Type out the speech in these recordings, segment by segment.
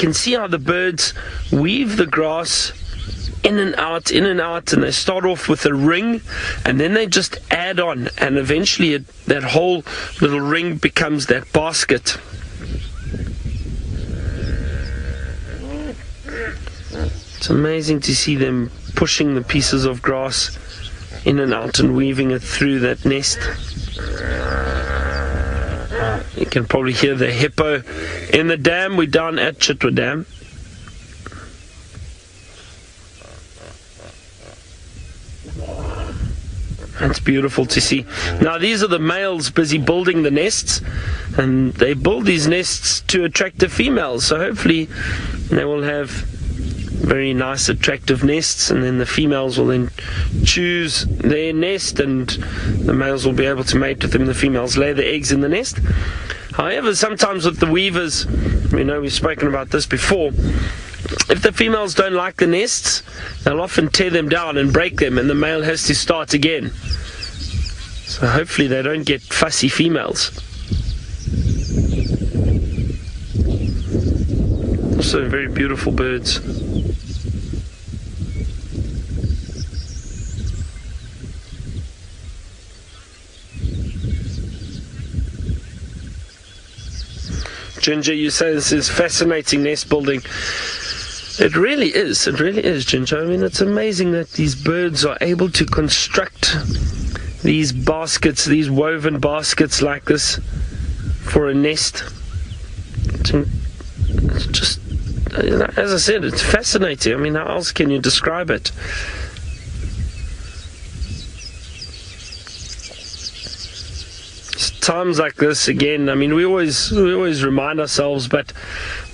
can see how the birds weave the grass in and out, and they start off with a ring, and then they just add on, and eventually that whole little ring becomes that basket. It's amazing to see them pushing the pieces of grass in and out and weaving it through that nest. You can probably hear the hippo in the dam. We're down at Chitwa Dam. It's beautiful to see. Now these are the males busy building the nests, and they build these nests to attract the females, so hopefully they will have very nice attractive nests, and then the females will then choose their nest and the males will be able to mate with them. The females lay the eggs in the nest. However, sometimes with the weavers, we know we've spoken about this before, if the females don't like the nests, they'll often tear them down and break them, and the male has to start again. So hopefully they don't get fussy females. Also very beautiful birds. Ginger, you say this is fascinating nest building. It really is, Ginger. I mean, it's amazing that these birds are able to construct these baskets, these woven baskets like this for a nest. It's just, as I said, it's fascinating. I mean, how else can you describe it? Times like this, again, I mean, we always remind ourselves, but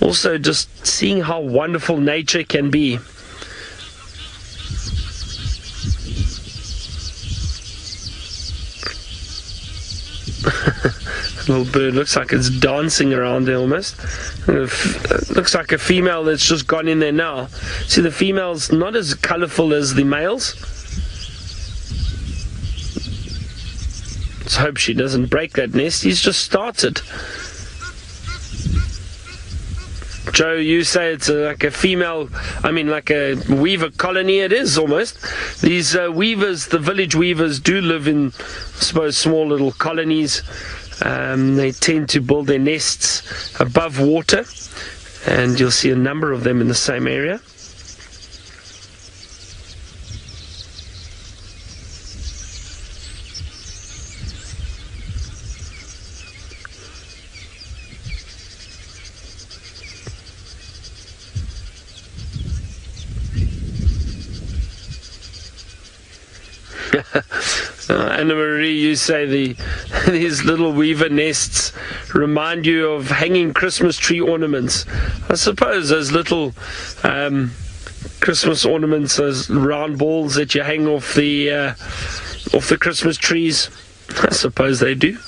also just seeing how wonderful nature can be. Little bird looks like it's dancing around there almost. Looks like a female that's just gone in there now. See, the female's not as colorful as the males. Let's hope she doesn't break that nest. He's just started. Joe, you say it's like a female, I mean like a weaver colony. It is almost. These weavers, the village weavers, do live in, I suppose, small little colonies. They tend to build their nests above water, and you'll see a number of them in the same area. Anna Marie, you say these little weaver nests remind you of hanging Christmas tree ornaments. I suppose those little Christmas ornaments, those round balls that you hang off the Christmas trees. I suppose they do.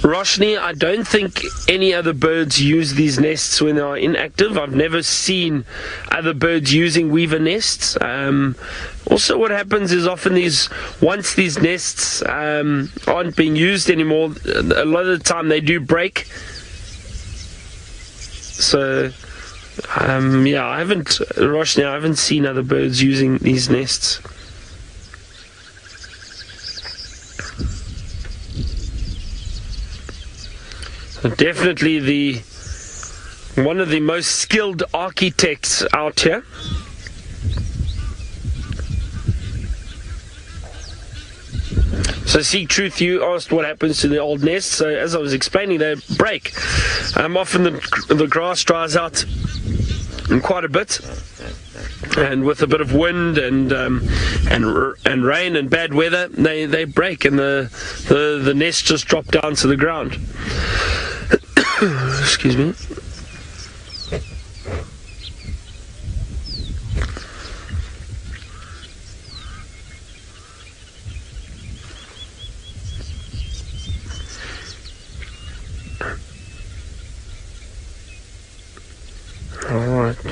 Roshni, I don't think any other birds use these nests when they are inactive. I've never seen other birds using weaver nests. Also, what happens is often once these nests aren't being used anymore, a lot of the time they do break. So, yeah, I haven't seen other birds using these nests. Definitely one of the most skilled architects out here. So, Seek Truth, you asked what happens to the old nests. So, as I was explaining, they break. Often the grass dries out quite a bit, and with a bit of wind and rain and bad weather, they break, and the nests just drop down to the ground. Excuse me.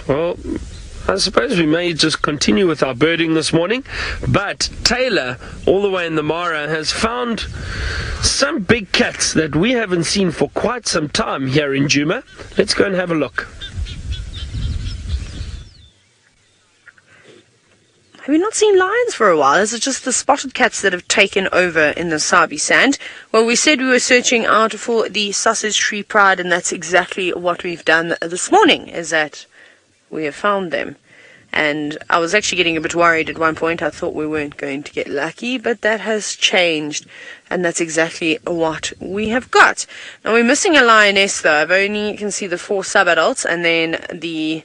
Well, I suppose we may just continue with our birding this morning, but Taylor, all the way in the Mara, has found some big cats that we haven't seen for quite some time here in Djuma. Let's go and have a look. Have we not seen lions for a while? Is it just the spotted cats that have taken over in the Sabi sand? Well, we said we were searching out for the sausage tree pride, and that's exactly what we've done this morning, is that we have found them. And I was actually getting a bit worried at one point. I thought we weren't going to get lucky, but that has changed, and that's exactly what we have got. Now, we're missing a lioness, though. I've only can see the 4 sub-adults and then the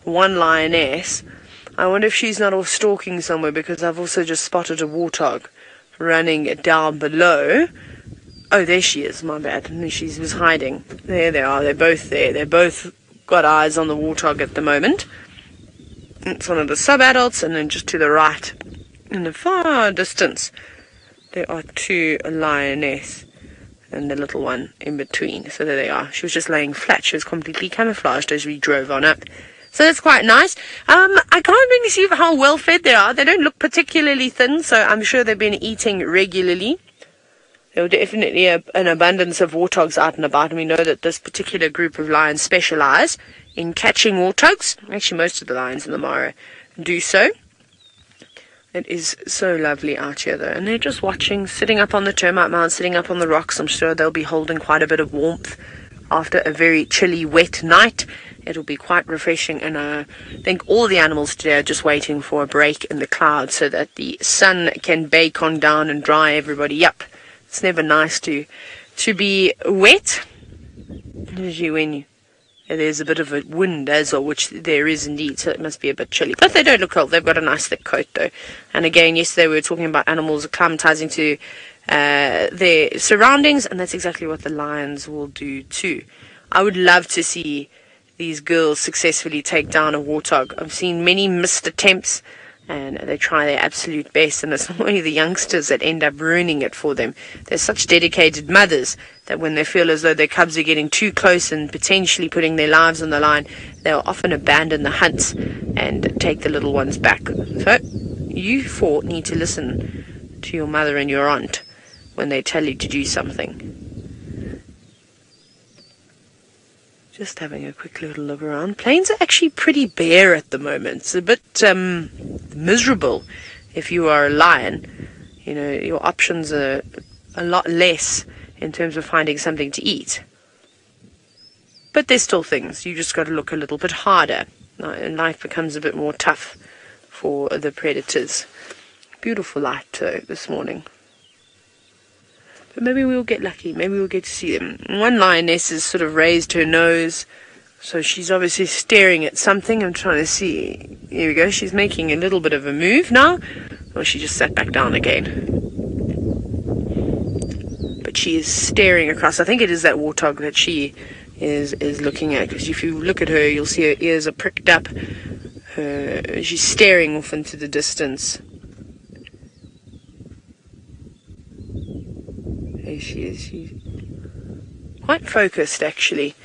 1 lioness. I wonder if she's not off stalking somewhere, because I've also just spotted a warthog running down below. Oh, there she is, my bad. She was hiding. There they are. They're both there. They're both got eyes on the warthog at the moment. It's one of the sub-adults, and then just to the right, in the far distance, there are 2 lioness and the little one in between. So there they are. She was just laying flat. She was completely camouflaged as we drove on up. So that's quite nice. I can't really see how well fed they are. They don't look particularly thin, so I'm sure they've been eating regularly. There were definitely an abundance of warthogs out and about, and we know that this particular group of lions specialize in catching warthogs. Actually, most of the lions in the Mara do so. It is so lovely out here, though, and they're just watching, sitting up on the termite mound, sitting up on the rocks. I'm sure they'll be holding quite a bit of warmth after a very chilly, wet night. It'll be quite refreshing, and I think all the animals today are just waiting for a break in the clouds so that the sun can bake on down and dry everybody up. It's never nice to be wet, usually when there's a bit of a wind as well, which there is indeed, so it must be a bit chilly. But they don't look cold. They've got a nice thick coat, though. And again, yesterday we were talking about animals acclimatizing to their surroundings, and that's exactly what the lions will do too. I would love to see these girls successfully take down a warthog. I've seen many missed attempts, and they try their absolute best, and it's only the youngsters that end up ruining it for them. They're such dedicated mothers that when they feel as though their cubs are getting too close and potentially putting their lives on the line, they'll often abandon the hunts and take the little ones back. So you 4 need to listen to your mother and your aunt when they tell you to do something. Just having a quick little look around. Plains are actually pretty bare at the moment. It's a bit miserable if you are a lion. You know, your options are a lot less in terms of finding something to eat. But there's still things. You just got to look a little bit harder. And life becomes a bit more tough for the predators. Beautiful light, though, this morning. But maybe we'll get lucky. Maybe we'll get to see them. One lioness has sort of raised her nose, so she's obviously staring at something. I'm trying to see. Here we go. She's making a little bit of a move now. Well, she just sat back down again. But she is staring across. I think it is that warthog that she is looking at. Because if you look at her, you'll see her ears are pricked up. She's staring off into the distance. She is. She's quite focused, actually.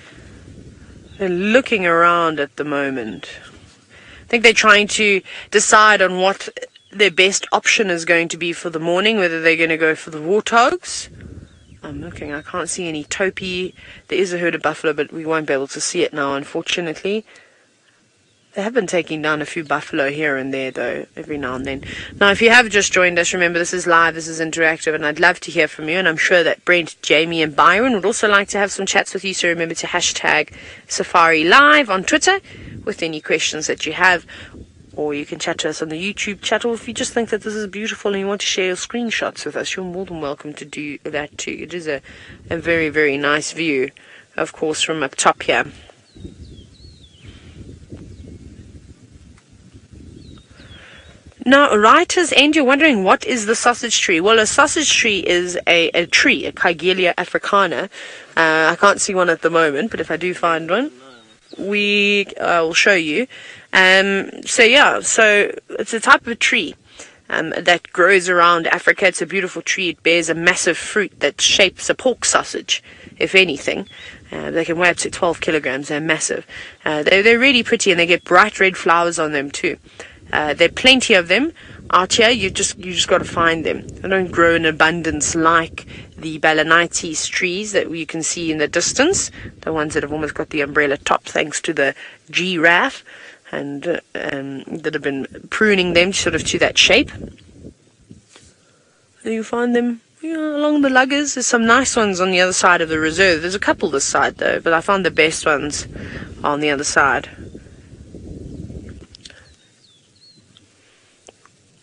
They're looking around at the moment. I think they're trying to decide on what their best option is going to be for the morning, whether they're going to go for the warthogs. I'm looking. I can't see any topi. There is a herd of buffalo, but we won't be able to see it now, unfortunately. They have been taking down a few buffalo here and there, though, every now and then. Now, if you have just joined us, remember this is live, this is interactive, and I'd love to hear from you. And I'm sure that Brent, Jamie, and Byron would also like to have some chats with you. So remember to hashtag Safari Live on Twitter with any questions that you have. Or you can chat to us on the YouTube chat. Or if you just think that this is beautiful and you want to share your screenshots with us, you're more than welcome to do that too. It is a very, very nice view, of course, from up top here. Now, writers, and you're wondering, what is the sausage tree? Well, a sausage tree is a tree, a Kigelia africana. I can't see one at the moment, but if I do find one, will show you. So it's a type of tree that grows around Africa. It's a beautiful tree. It bears a massive fruit that shapes a pork sausage, if anything. They can weigh up to 12 kilograms. They're massive. They're really pretty, and they get bright red flowers on them too. There are plenty of them out here. You just got to find them. They don't grow in abundance like the Balanites trees that you can see in the distance. The ones that have almost got the umbrella top, thanks to the giraffe, and that have been pruning them sort of to that shape. You find them along the luggers. There's some nice ones on the other side of the reserve. There's a couple this side though, but I found the best ones on the other side.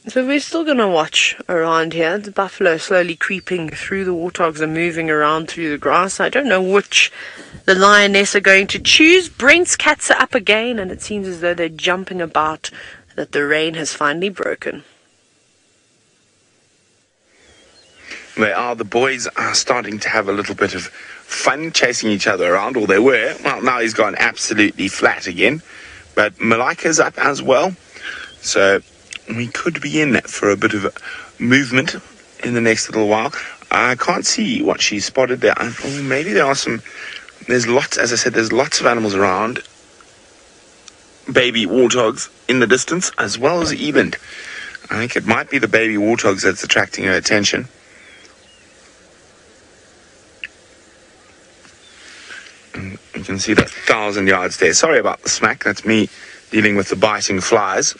So we're still going to watch around here. The buffalo slowly creeping through. The warthogs are moving around through the grass. I don't know which the lioness are going to choose. Brent's cats are up again, and it seems as though they're jumping about, that the rain has finally broken. The boys are starting to have a little bit of fun chasing each other around, or they were. Well, now he's gone absolutely flat again. But Malika's up as well. So we could be in for a bit of movement in the next little while. I can't see what she spotted there. Maybe there are some... There's lots, as I said, there's lots of animals around. Baby warthogs in the distance, as well as Event. I think it might be the baby warthogs that's attracting her attention. And you can see that 1,000 yards there. Sorry about the smack. That's me dealing with the biting flies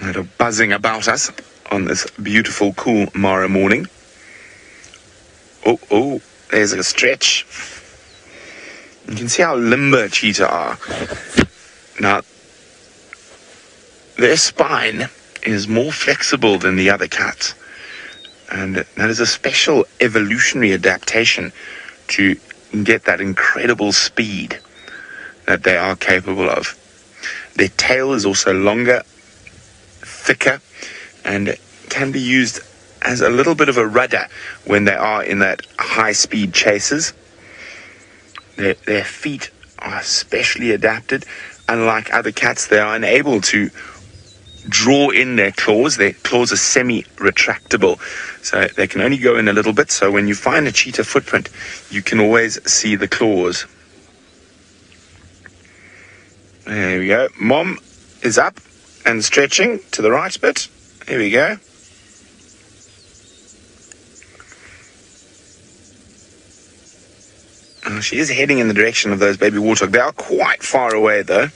that are buzzing about us on this beautiful, cool Mara morning. Oh, there's a stretch. You can see how limber cheetah are. Now, their spine is more flexible than the other cats, and that is a special evolutionary adaptation to get that incredible speed that they are capable of. Their tail is also longer, thicker, and can be used as a little bit of a rudder when they are in that high-speed chases. Their feet are specially adapted. Unlike other cats, they are unable to draw in their claws. Their claws are semi-retractable, so they can only go in a little bit. So when you find a cheetah footprint, you can always see the claws. There we go. Mom is up and stretching to the right bit. Here we go. She is heading in the direction of those baby warthog. They are quite far away, though.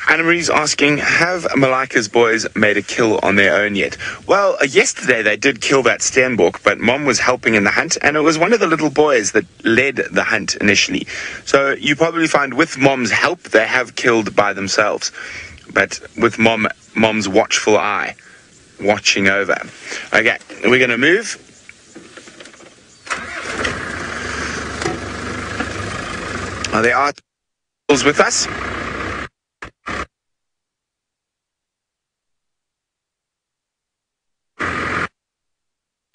Anna-Marie's asking, have Malika's boys made a kill on their own yet? Well, yesterday they did kill that Steenbok, but Mom was helping in the hunt, and it was one of the little boys that led the hunt initially. So you probably find with Mom's help, they have killed by themselves, but with Mom's watchful eye, watching over. Okay, we're going to move. There are with us.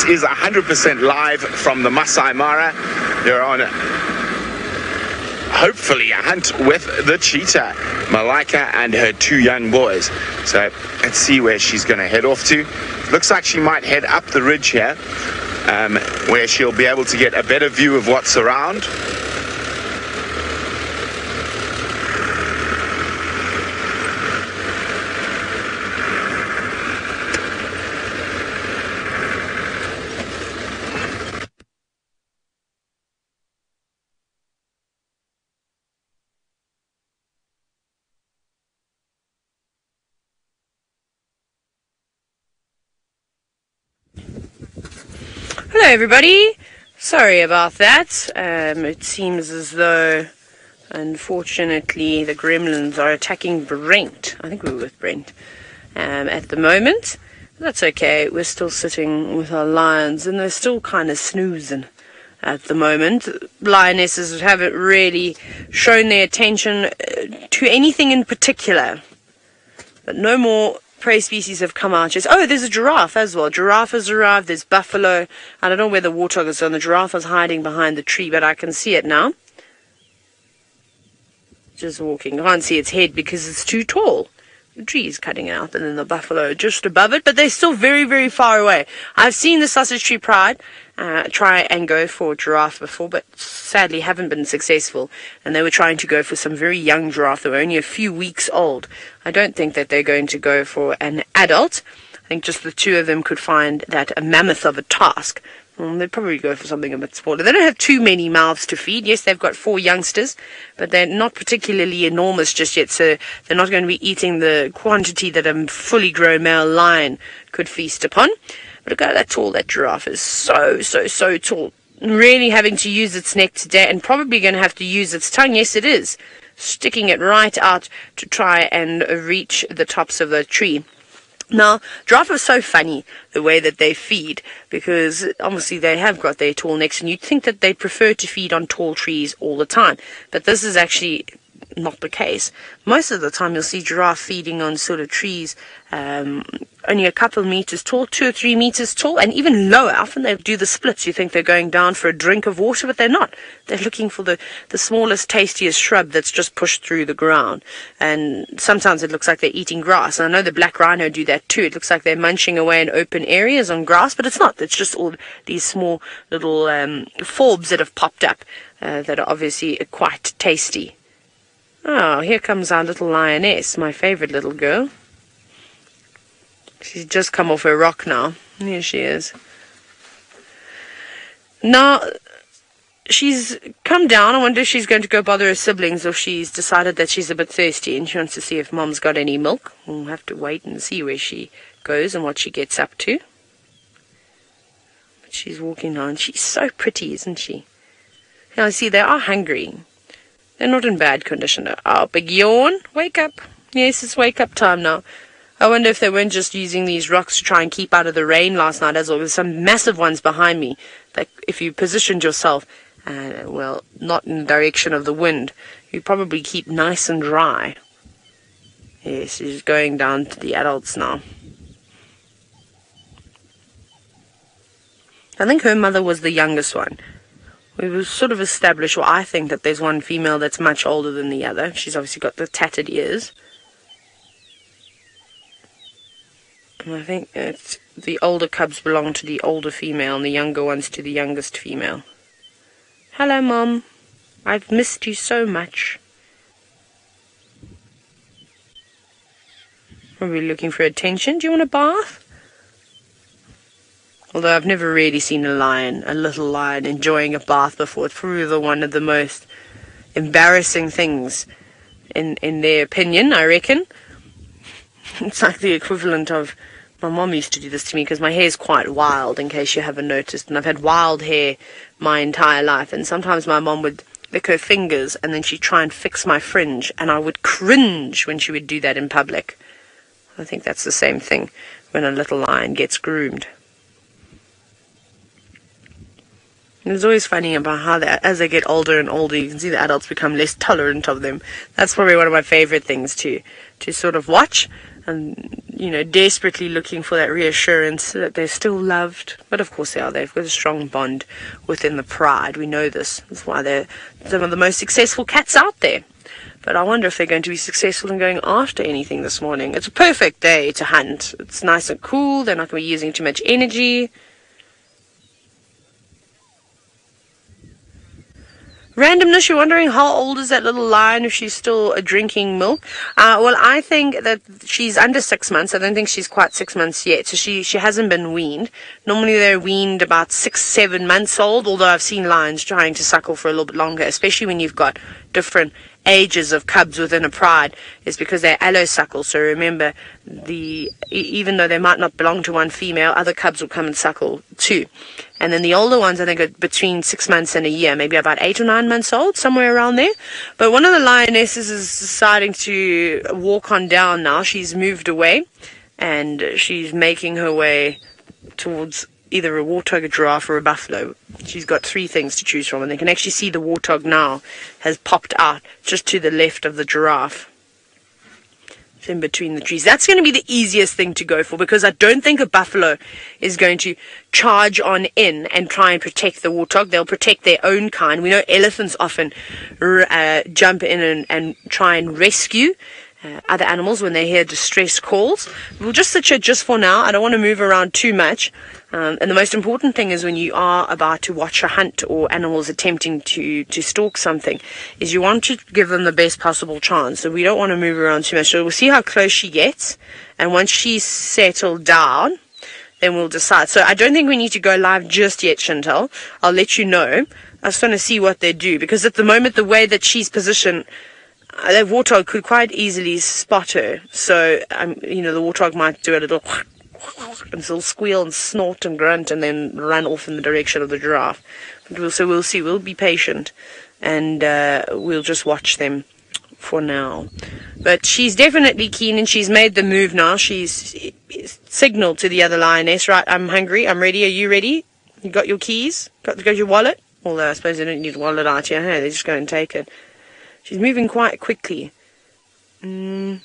Is 100% live from the Masai Mara. They're on hopefully a hunt with the cheetah, Malika and her two young boys. So let's see where she's going to head off to. Looks like she might head up the ridge here, where she'll be able to get a better view of what's around. Hello everybody, sorry about that. It seems as though unfortunately the gremlins are attacking Brent. I think we were with Brent at the moment. That's okay, we're still sitting with our lions and they're still kind of snoozing at the moment. Lionesses haven't really shown their attention to anything in particular, but no more prey species have come out. Oh, there's a giraffe as well. Giraffe has arrived. There's buffalo. I don't know where the warthog is. The giraffe is hiding behind the tree, but I can see it now. Just walking. I can't see its head because it's too tall. The tree is cutting out, and then the buffalo just above it, but they're still very, very far away. I've seen the Sausage Tree Pride try and go for a giraffe before, but sadly haven't been successful. And they were trying to go for some very young giraffe that were only a few weeks old. I don't think that they're going to go for an adult. I think just the two of them could find that a mammoth of a task. They'd probably go for something a bit smaller. They don't have too many mouths to feed. Yes, they've got 4 youngsters, but they're not particularly enormous just yet, so they're not going to be eating the quantity that a fully grown male lion could feast upon. But look at that tall that giraffe is. So tall. Really having to use its neck today, and probably going to have to use its tongue. Yes, it is. Sticking it right out to try and reach the tops of the tree. Now, giraffe are so funny, the way that they feed, because obviously they have got their tall necks, and you'd think that they prefer to feed on tall trees all the time. But this is actually not the case. Most of the time you'll see giraffe feeding on sort of trees only a couple of meters tall, 2 or 3 meters tall, and even lower. Often they do the splits. You think they're going down for a drink of water, but they're not. They're looking for the smallest, tastiest shrub that's just pushed through the ground. And sometimes it looks like they're eating grass. And I know the black rhino do that too. It looks like they're munching away in open areas on grass, but it's not. It's just all these small little forbs that have popped up that are obviously quite tasty. Oh, here comes our little lioness, my favorite little girl. She's just come off her rock now. Here she is. Now, she's come down. I wonder if she's going to go bother her siblings, or she's decided that she's a bit thirsty and she wants to see if Mom's got any milk. We'll have to wait and see where she goes and what she gets up to. But she's walking now, and she's so pretty, isn't she? Now, see, they are hungry. They're not in bad condition. Oh, big yawn. Wake up. Yes, it's wake up time now. I wonder if they weren't just using these rocks to try and keep out of the rain last night as well. There's some massive ones behind me that if you positioned yourself, well, not in the direction of the wind, you probably keep nice and dry. Yes, she's going down to the adults now. I think her mother was the youngest one. We've sort of established, well, I think that there's one female that's much older than the other. She's obviously got the tattered ears. And I think it's the older cubs belong to the older female and the younger ones to the youngest female. Hello, Mom. I've missed you so much. Probably looking for attention. Do you want a bath? Although I've never really seen a little lion, enjoying a bath before. It's probably one of the most embarrassing things in their opinion, I reckon. It's like the equivalent of... My mom used to do this to me because my hair is quite wild, in case you haven't noticed. And I've had wild hair my entire life. And sometimes my mom would lick her fingers and then she'd try and fix my fringe. And I would cringe when she would do that in public. I think that's the same thing when a little lion gets groomed. And it's always funny about how as they get older and older, you can see the adults become less tolerant of them. That's probably one of my favorite things to sort of watch. And, you know, desperately looking for that reassurance that they're still loved. But of course they are. They've got a strong bond within the pride. We know this. That's why they're some of the most successful cats out there. But I wonder if they're going to be successful in going after anything this morning. It's a perfect day to hunt. It's nice and cool. They're not going to be using too much energy. Randomness, you're wondering how old is that little lion, if she's still drinking milk? Well, I think that she's under 6 months. I don't think she's quite 6 months yet. So she hasn't been weaned. Normally they're weaned about 6, 7 months old, although I've seen lions trying to suckle for a little bit longer, especially when you've got different ages of cubs within a pride. Is because they're allosuckle. So remember, even though they might not belong to one female, other cubs will come and suckle too. And then the older ones, I think, are between 6 months and a year, maybe about 8 or 9 months old, somewhere around there. But one of the lionesses is deciding to walk on down now. She's moved away, and she's making her way towards either a warthog, a giraffe, or a buffalo. She's got 3 things to choose from, and they can actually see the warthog now has popped out just to the left of the giraffe. in between the trees. That's going to be the easiest thing to go for, because I don't think a buffalo is going to charge on in and try and protect the warthog. They'll protect their own kind. We know elephants often jump in and try and rescue other animals when they hear distress calls. We'll just sit here just for now. I don't want to move around too much. And the most important thing is, when you are about to watch a hunt or animals attempting to stalk something, is you want to give them the best possible chance. So we don't want to move around too much. So we'll see how close she gets. And once she's settled down, then we'll decide. So I don't think we need to go live just yet, Chantal. I'll let you know. I just want to see what they do. Because at the moment, the way that she's positioned, that warthog could quite easily spot her. So, the warthog might do a little and she'll squeal and snort and grunt and then run off in the direction of the giraffe. But we'll see. We'll be patient, and we'll just watch them for now. But she's definitely keen, and she's made the move now. She's signaled to the other lioness, right, I'm hungry, I'm ready, are you ready? You got your keys? Got your wallet? Although I suppose they don't need a wallet out here, hey? They just go and take it. She's moving quite quickly. I'm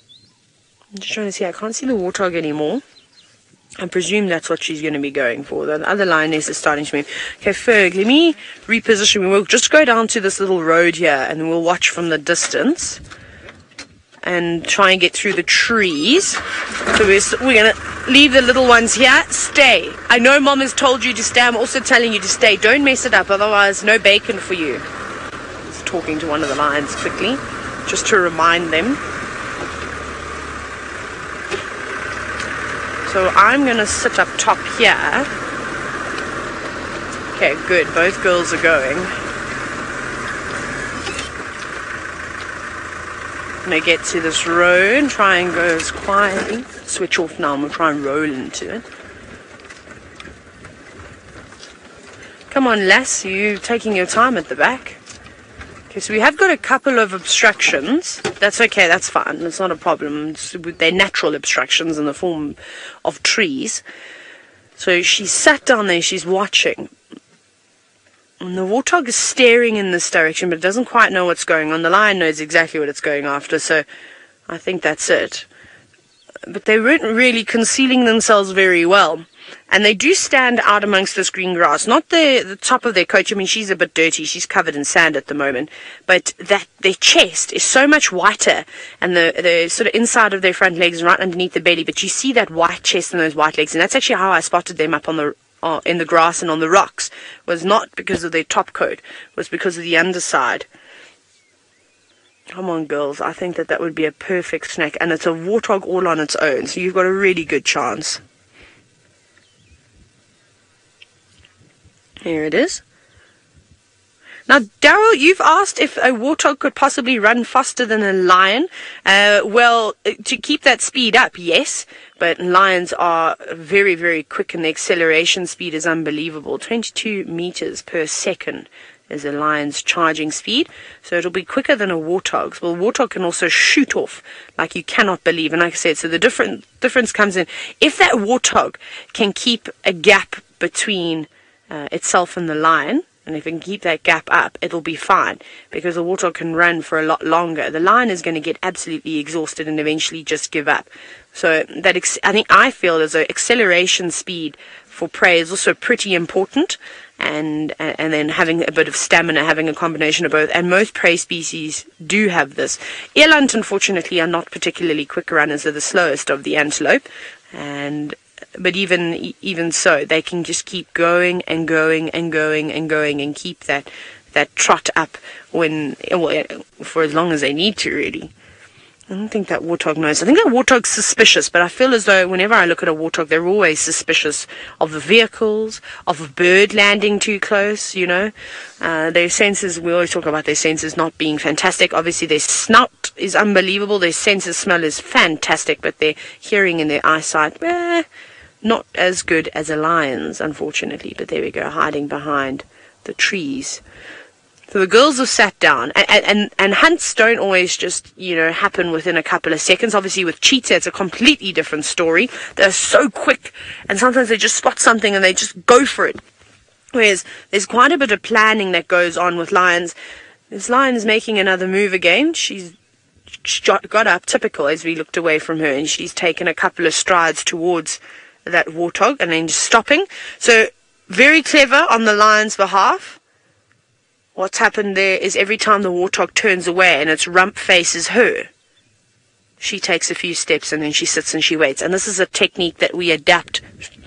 just trying to see. I can't see the warthog anymore. I presume that's what she's going to be going for. The other lioness is starting to move. Okay, Ferg, let me reposition. We'll just go down to this little road here, and we'll watch from the distance and try and get through the trees. So we're going to leave the little ones here. Stay. I know Mom has told you to stay. I'm also telling you to stay. Don't mess it up, otherwise no bacon for you. Just talking to one of the lions quickly, just to remind them. So I'm going to sit up top here. Okay, good. Both girls are going. I'm going to get to this road, try and go as quietly. Switch off now and we'll try and roll into it. Come on, lass, you're taking your time at the back. Okay, so we have got a couple of obstructions. That's okay, that's fine. That's not a problem. They're natural obstructions in the form of trees. So she's sat down there, she's watching. And the warthog is staring in this direction, but it doesn't quite know what's going on. The lion knows exactly what it's going after, so I think that's it. But they weren't really concealing themselves very well. And they do stand out amongst this green grass. Not the top of their coat. I mean, she's a bit dirty. She's covered in sand at the moment. But their chest is so much whiter. And the sort of inside of their front legs right underneath the belly. But you see that white chest and those white legs. And that's actually how I spotted them up on in the grass and on the rocks. Was not because of their top coat. Was because of the underside. Come on, girls. I think that would be a perfect snack. And it's a warthog all on its own. So you've got a really good chance. Here it is. Now, Daryl, you've asked if a warthog could possibly run faster than a lion. Well, to keep that speed up, yes. But lions are very, very quick, and the acceleration speed is unbelievable. 22 meters per second is a lion's charging speed. So it'll be quicker than a warthog's. Well, a warthog can also shoot off like you cannot believe. And like I said, so the difference comes in. If that warthog can keep a gap between itself and the lion, and if it can keep that gap up, it'll be fine, because the warthog can run for a lot longer. The lion is going to get absolutely exhausted and eventually just give up. So that I feel as though acceleration speed for prey is also pretty important, and then having a bit of stamina, having a combination of both. And most prey species do have this. Eland, unfortunately, are not particularly quick runners. They're the slowest of the antelope, but even so, they can just keep going and going and going and going and keep that trot up for as long as they need to, really. I don't think that warthog knows. I think that warthog's suspicious, but I feel as though whenever I look at a warthog, they're always suspicious of the vehicles, of a bird landing too close, Their senses, we always talk about their senses not being fantastic. Obviously, their snout is unbelievable. Their sense of smell is fantastic, but their hearing and their eyesight, not as good as a lion's, unfortunately. But there we go, hiding behind the trees. So the girls have sat down, and hunts don't always just, happen within a couple of seconds. Obviously, with cheetah, it's a completely different story. They're so quick, and sometimes they just spot something and they just go for it. Whereas there's quite a bit of planning that goes on with lions. This lion is making another move again. She's got up, typical, as we looked away from her, and she's taken a couple of strides towards that warthog and then just stopping. So very clever on the lion's behalf. What's happened there is every time the warthog turns away and its rump faces her, she takes a few steps and then she sits and she waits. And this is a technique that we adapt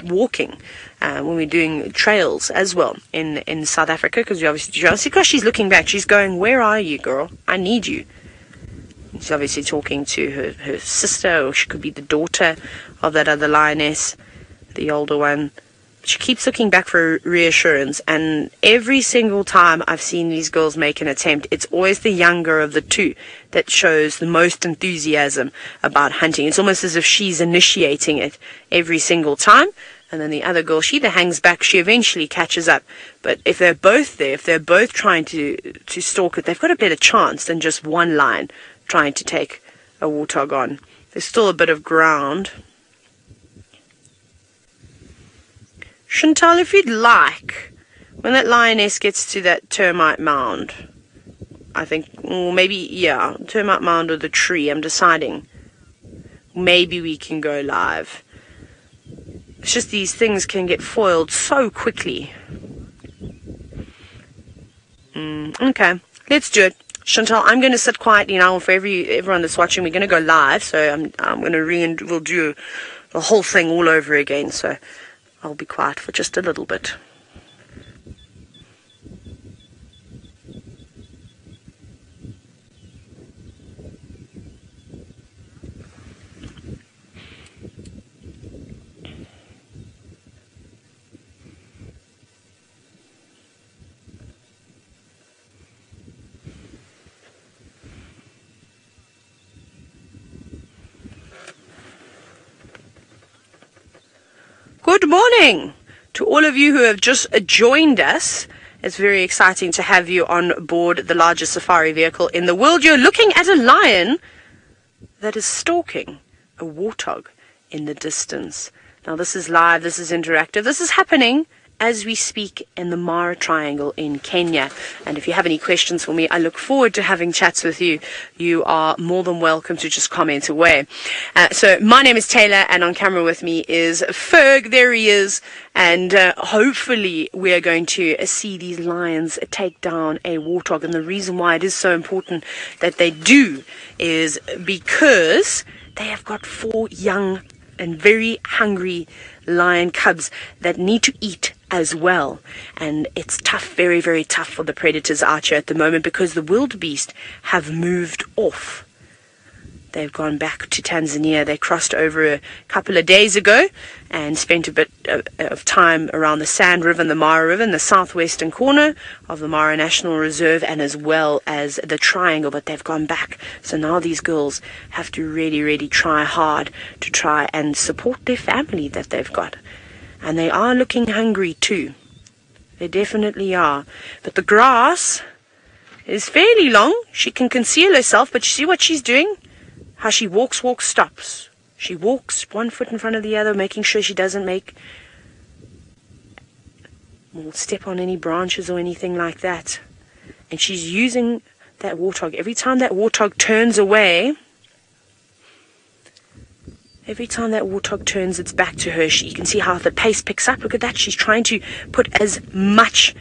walking when we're doing trails as well in South Africa, because we obviously do. Because she's looking back, she's going, "Where are you, girl? I need you." She's obviously talking to her sister, or she could be the daughter of that other lioness, the older one. She keeps looking back for reassurance, and every single time I've seen these girls make an attempt, it's always the younger of the two that shows the most enthusiasm about hunting. It's almost as if she's initiating it every single time, and then the other girl, she either hangs back, she eventually catches up. But if they're both there, if they're both trying to stalk it, they've got a better chance than just one lion trying to take a warthog on. There's still a bit of ground. Chantal, if you'd like, when that lioness gets to that termite mound, I think, or maybe, yeah, termite mound or the tree, I'm deciding. Maybe we can go live. It's just these things can get foiled so quickly. Okay, let's do it. Chantal, I'm going to sit quietly now for everyone that's watching. We're going to go live, so I'm going to we'll do the whole thing all over again, so I'll be quiet for just a little bit. Good morning to all of you who have just joined us. It's very exciting to have you on board the largest safari vehicle in the world. You're looking at a lion that is stalking a warthog in the distance. Now this is live, this is interactive, this is happening as we speak in the Mara Triangle in Kenya. And if you have any questions for me, I look forward to having chats with you. You are more than welcome to just comment away. So my name is Taylor, and on camera with me is Ferg. There he is. And hopefully we are going to see these lions take down a warthog. And the reason why it is so important that they do is because they have got 4 young and very hungry lion cubs that need to eat as well. And it's tough, very, very tough for the predators out here at the moment, because the wildebeest have moved off. They've gone back to Tanzania. They crossed over a couple of days ago and spent a bit of time around the Sand River and the Mara River in the southwestern corner of the Mara National Reserve, and as well as the Triangle, but they've gone back. So now these girls have to really, really try hard to try and support their family that they've got. And they are looking hungry too. They definitely are. But the grass is fairly long. She can conceal herself, but you see what she's doing? How she walks, stops. She walks 1 foot in front of the other, making sure she doesn't step on any branches or anything like that. And she's using that warthog. Every time that warthog turns away, every time that warthog turns its back to her, you can see how the pace picks up. Look at that. She's trying to put as much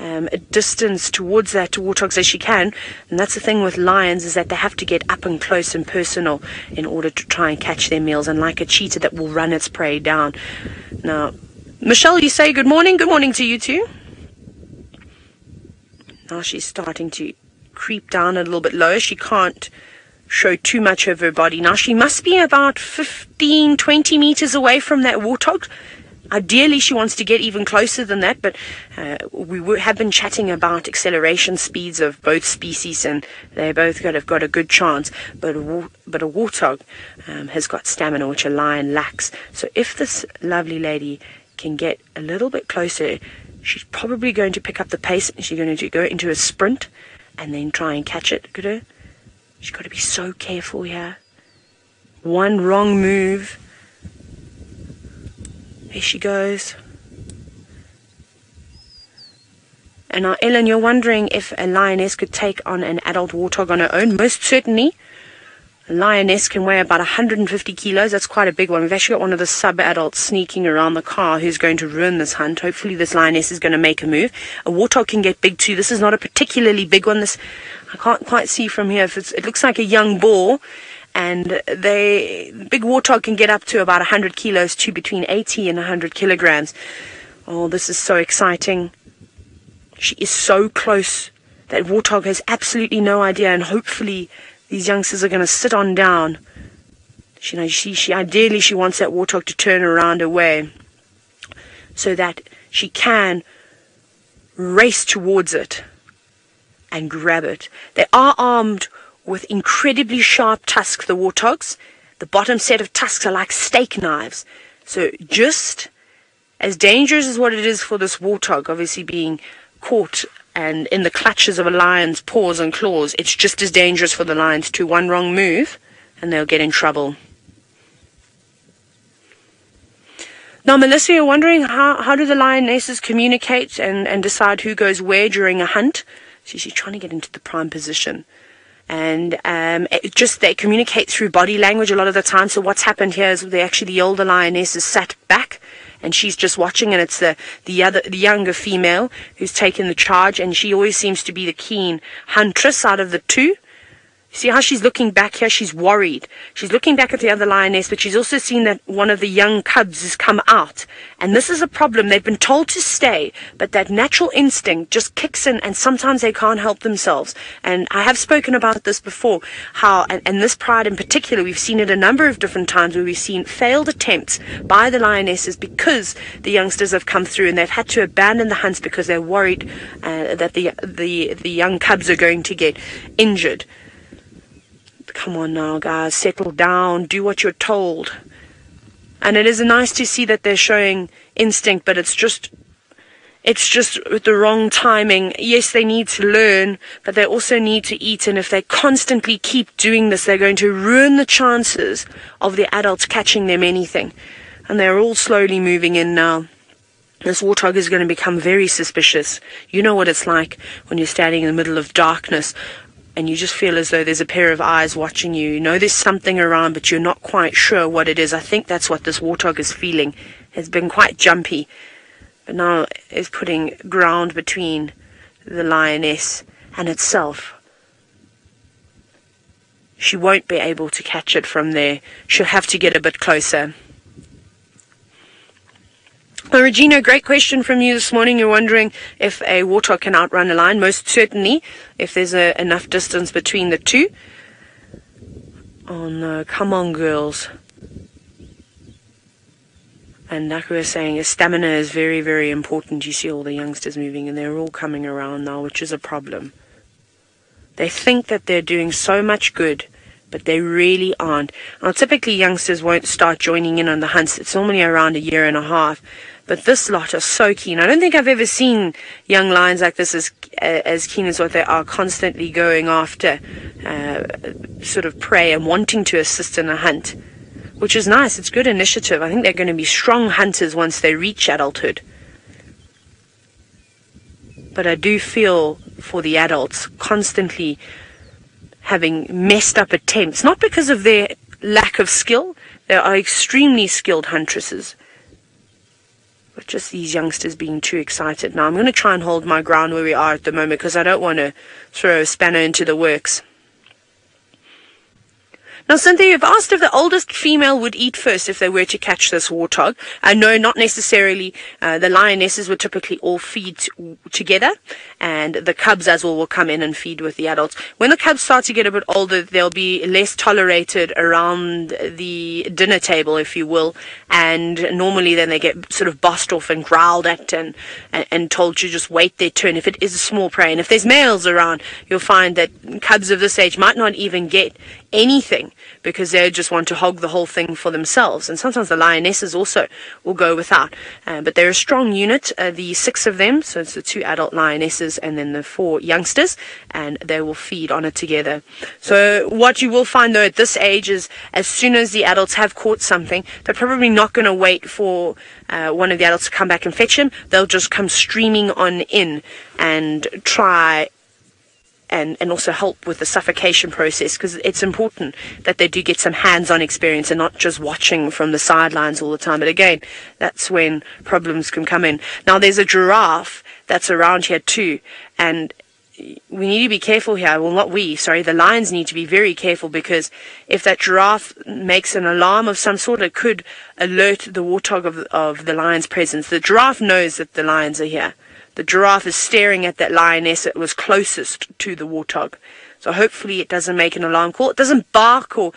a distance towards that warthogs as she can. And that's the thing with lions, is that they have to get up and close and personal in order to try and catch their meals, and like a cheetah that will run its prey down. Now, Michelle, you say good morning. Good morning to you too. Now she's starting to creep down a little bit lower. She can't show too much of her body. Now she must be about 15, 20 meters away from that warthog. Ideally, she wants to get even closer than that, but we have been chatting about acceleration speeds of both species, and they both have got a good chance. But a warthog has got stamina, which a lion lacks. So if this lovely lady can get a little bit closer, she's probably going to pick up the pace. She's going to go into a sprint and then try and catch it. Look at her. She's got to be so careful here. One wrong move. There she goes. And now, Ellen, you're wondering if a lioness could take on an adult warthog on her own. Most certainly. A lioness can weigh about 150 kilos. That's quite a big one. We've actually got one of the sub-adults sneaking around the car who's going to ruin this hunt. Hopefully this lioness is going to make a move. A warthog can get big too. This is not a particularly big one. This, I can't quite see from here. It looks like a young boar. And big warthog can get up to about 100 kilos to between 80 and 100 kilograms. Oh, this is so exciting. She is so close. That warthog has absolutely no idea, and hopefully these youngsters are going to sit on down. She ideally she wants that warthog to turn around away so that she can race towards it and grab it. They are armed with incredibly sharp tusks, the warthogs. The bottom set of tusks are like steak knives. So just as dangerous as what it is for this warthog, obviously being caught and in the clutches of a lion's paws and claws, it's just as dangerous for the lions too. One wrong move and they'll get in trouble. Now, Melissa, you're wondering how do the lionesses communicate and decide who goes where during a hunt? So she's trying to get into the prime position. And they communicate through body language a lot of the time. So what's happened here is the older lioness is sat back and she's just watching, and it's the younger female who's taken the charge, and she always seems to be the keen huntress out of the two. See how she's looking back here? She's worried. She's looking back at the other lioness, but she's also seen that one of the young cubs has come out. And this is a problem. They've been told to stay, but that natural instinct just kicks in, and sometimes they can't help themselves. And I have spoken about this before, how, and this pride in particular, we've seen it a number of different times where we've seen failed attempts by the lionesses because the youngsters have come through and they've had to abandon the hunts because they're worried that the young cubs are going to get injured. Come on now, guys, settle down, do what you're told. And it is nice to see that they're showing instinct, but it's just with the wrong timing. Yes, they need to learn, but they also need to eat, and if they constantly keep doing this, they're going to ruin the chances of the adults catching them anything. And they're all slowly moving in now. This warthog is going to become very suspicious. You know what it's like when you're standing in the middle of darkness and you just feel as though there's a pair of eyes watching you. You know there's something around, but you're not quite sure what it is. I think that's what this warthog is feeling. It's been quite jumpy, but now it's putting ground between the lioness and itself. She won't be able to catch it from there. She'll have to get a bit closer. Regina, great question from you this morning. You're wondering if a warthog can outrun a lion. Most certainly, if there's enough distance between the two. Oh no, come on girls. And like we were saying, stamina is very, very important. You see all the youngsters moving and they're all coming around now, which is a problem. They think that they're doing so much good, but they really aren't. Now, typically youngsters won't start joining in on the hunts. It's normally around a year and a half. But this lot are so keen. I don't think I've ever seen young lions like this as keen as what they are, constantly going after sort of prey and wanting to assist in a hunt, which is nice. It's good initiative. I think they're going to be strong hunters once they reach adulthood. But I do feel for the adults constantly having messed up attempts, not because of their lack of skill. They are extremely skilled huntresses. But just these youngsters being too excited. Now, I'm going to try and hold my ground where we are at the moment because I don't want to throw a spanner into the works. Now, Cynthia, you've asked if the oldest female would eat first if they were to catch this warthog. No, not necessarily. The lionesses would typically all feed together, and the cubs as well will come in and feed with the adults. When the cubs start to get a bit older, they'll be less tolerated around the dinner table, if you will, and normally then they get sort of bossed off and growled at and told to just wait their turn if it is a small prey. And if there's males around, you'll find that cubs of this age might not even get anything because they just want to hog the whole thing for themselves. And sometimes the lionesses also will go without. But they're a strong unit, the 6 of them, so it's the 2 adult lionesses and then the 4 youngsters, and they will feed on it together. So what you will find though at this age is as soon as the adults have caught something, they're probably not going to wait for one of the adults to come back and fetch him. They'll just come streaming on in and try and also help with the suffocation process, because it's important that they do get some hands-on experience and not just watching from the sidelines all the time. But again, that's when problems can come in. Now, there's a giraffe that's around here too, and we need to be careful here. Well, not we, sorry, the lions need to be very careful, because if that giraffe makes an alarm of some sort, it could alert the warthog of the lion's presence. The giraffe knows that the lions are here. The giraffe is staring at that lioness that was closest to the warthog. So hopefully it doesn't make an alarm call. It doesn't bark, or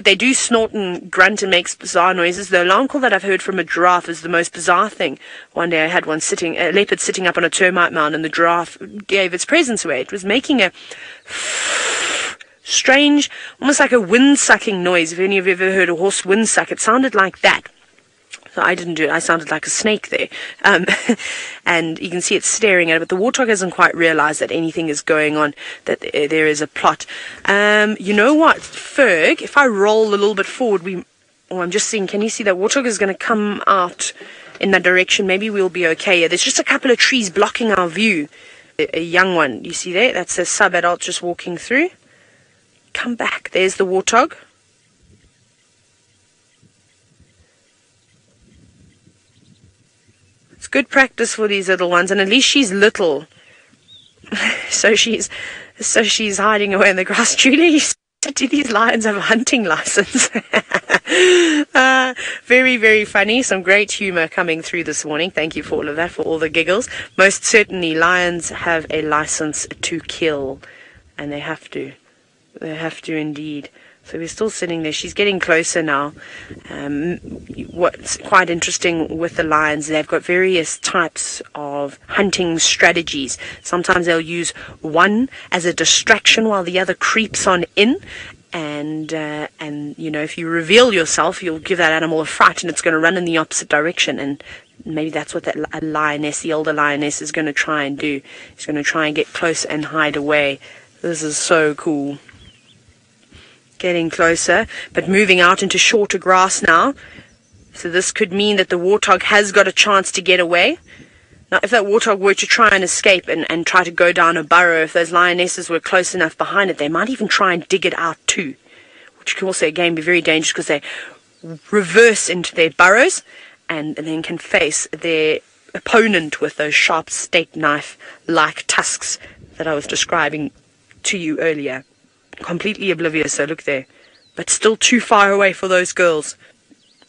they do snort and grunt and make bizarre noises. The alarm call that I've heard from a giraffe is the most bizarre thing. One day I had a leopard sitting up on a termite mound, and the giraffe gave its presence away. It was making a strange, almost like a wind-sucking noise. If any of you have ever heard a horse wind suck, it sounded like that. So I didn't do it. I sounded like a snake there. And you can see it staring at it, but the warthog hasn't quite realized that anything is going on, that there is a plot. You know what, Ferg, if I roll a little bit forward, I'm just seeing, can you see that warthog is going to come out in that direction? Maybe we'll be okay. There's just a couple of trees blocking our view. A young one, you see there? That's a sub-adult just walking through. Come back. There's the warthog. It's good practice for these little ones, and at least she's little. so she's hiding away in the grass. Julie said, do these lions have a hunting license? Very, very funny. Some great humor coming through this morning. Thank you for all of that, for all the giggles. Most certainly, lions have a license to kill, and they have to. They have to indeed. So we're still sitting there. She's getting closer now. What's quite interesting with the lions, they've got various types of hunting strategies. Sometimes they'll use one as a distraction while the other creeps on in. And you know, if you reveal yourself, you'll give that animal a fright, and it's going to run in the opposite direction. And maybe that's what that lioness, the older lioness, is going to try and do. She's going to try and get close and hide away. This is so cool. Getting closer, but moving out into shorter grass now. So this could mean that the warthog has got a chance to get away. Now, if that warthog were to try and escape and try to go down a burrow, if those lionesses were close enough behind it, they might even try and dig it out too, which can also, again, be very dangerous, because they reverse into their burrows and then can face their opponent with those sharp steak knife-like tusks that I was describing to you earlier. Completely oblivious, so look there. But still too far away for those girls.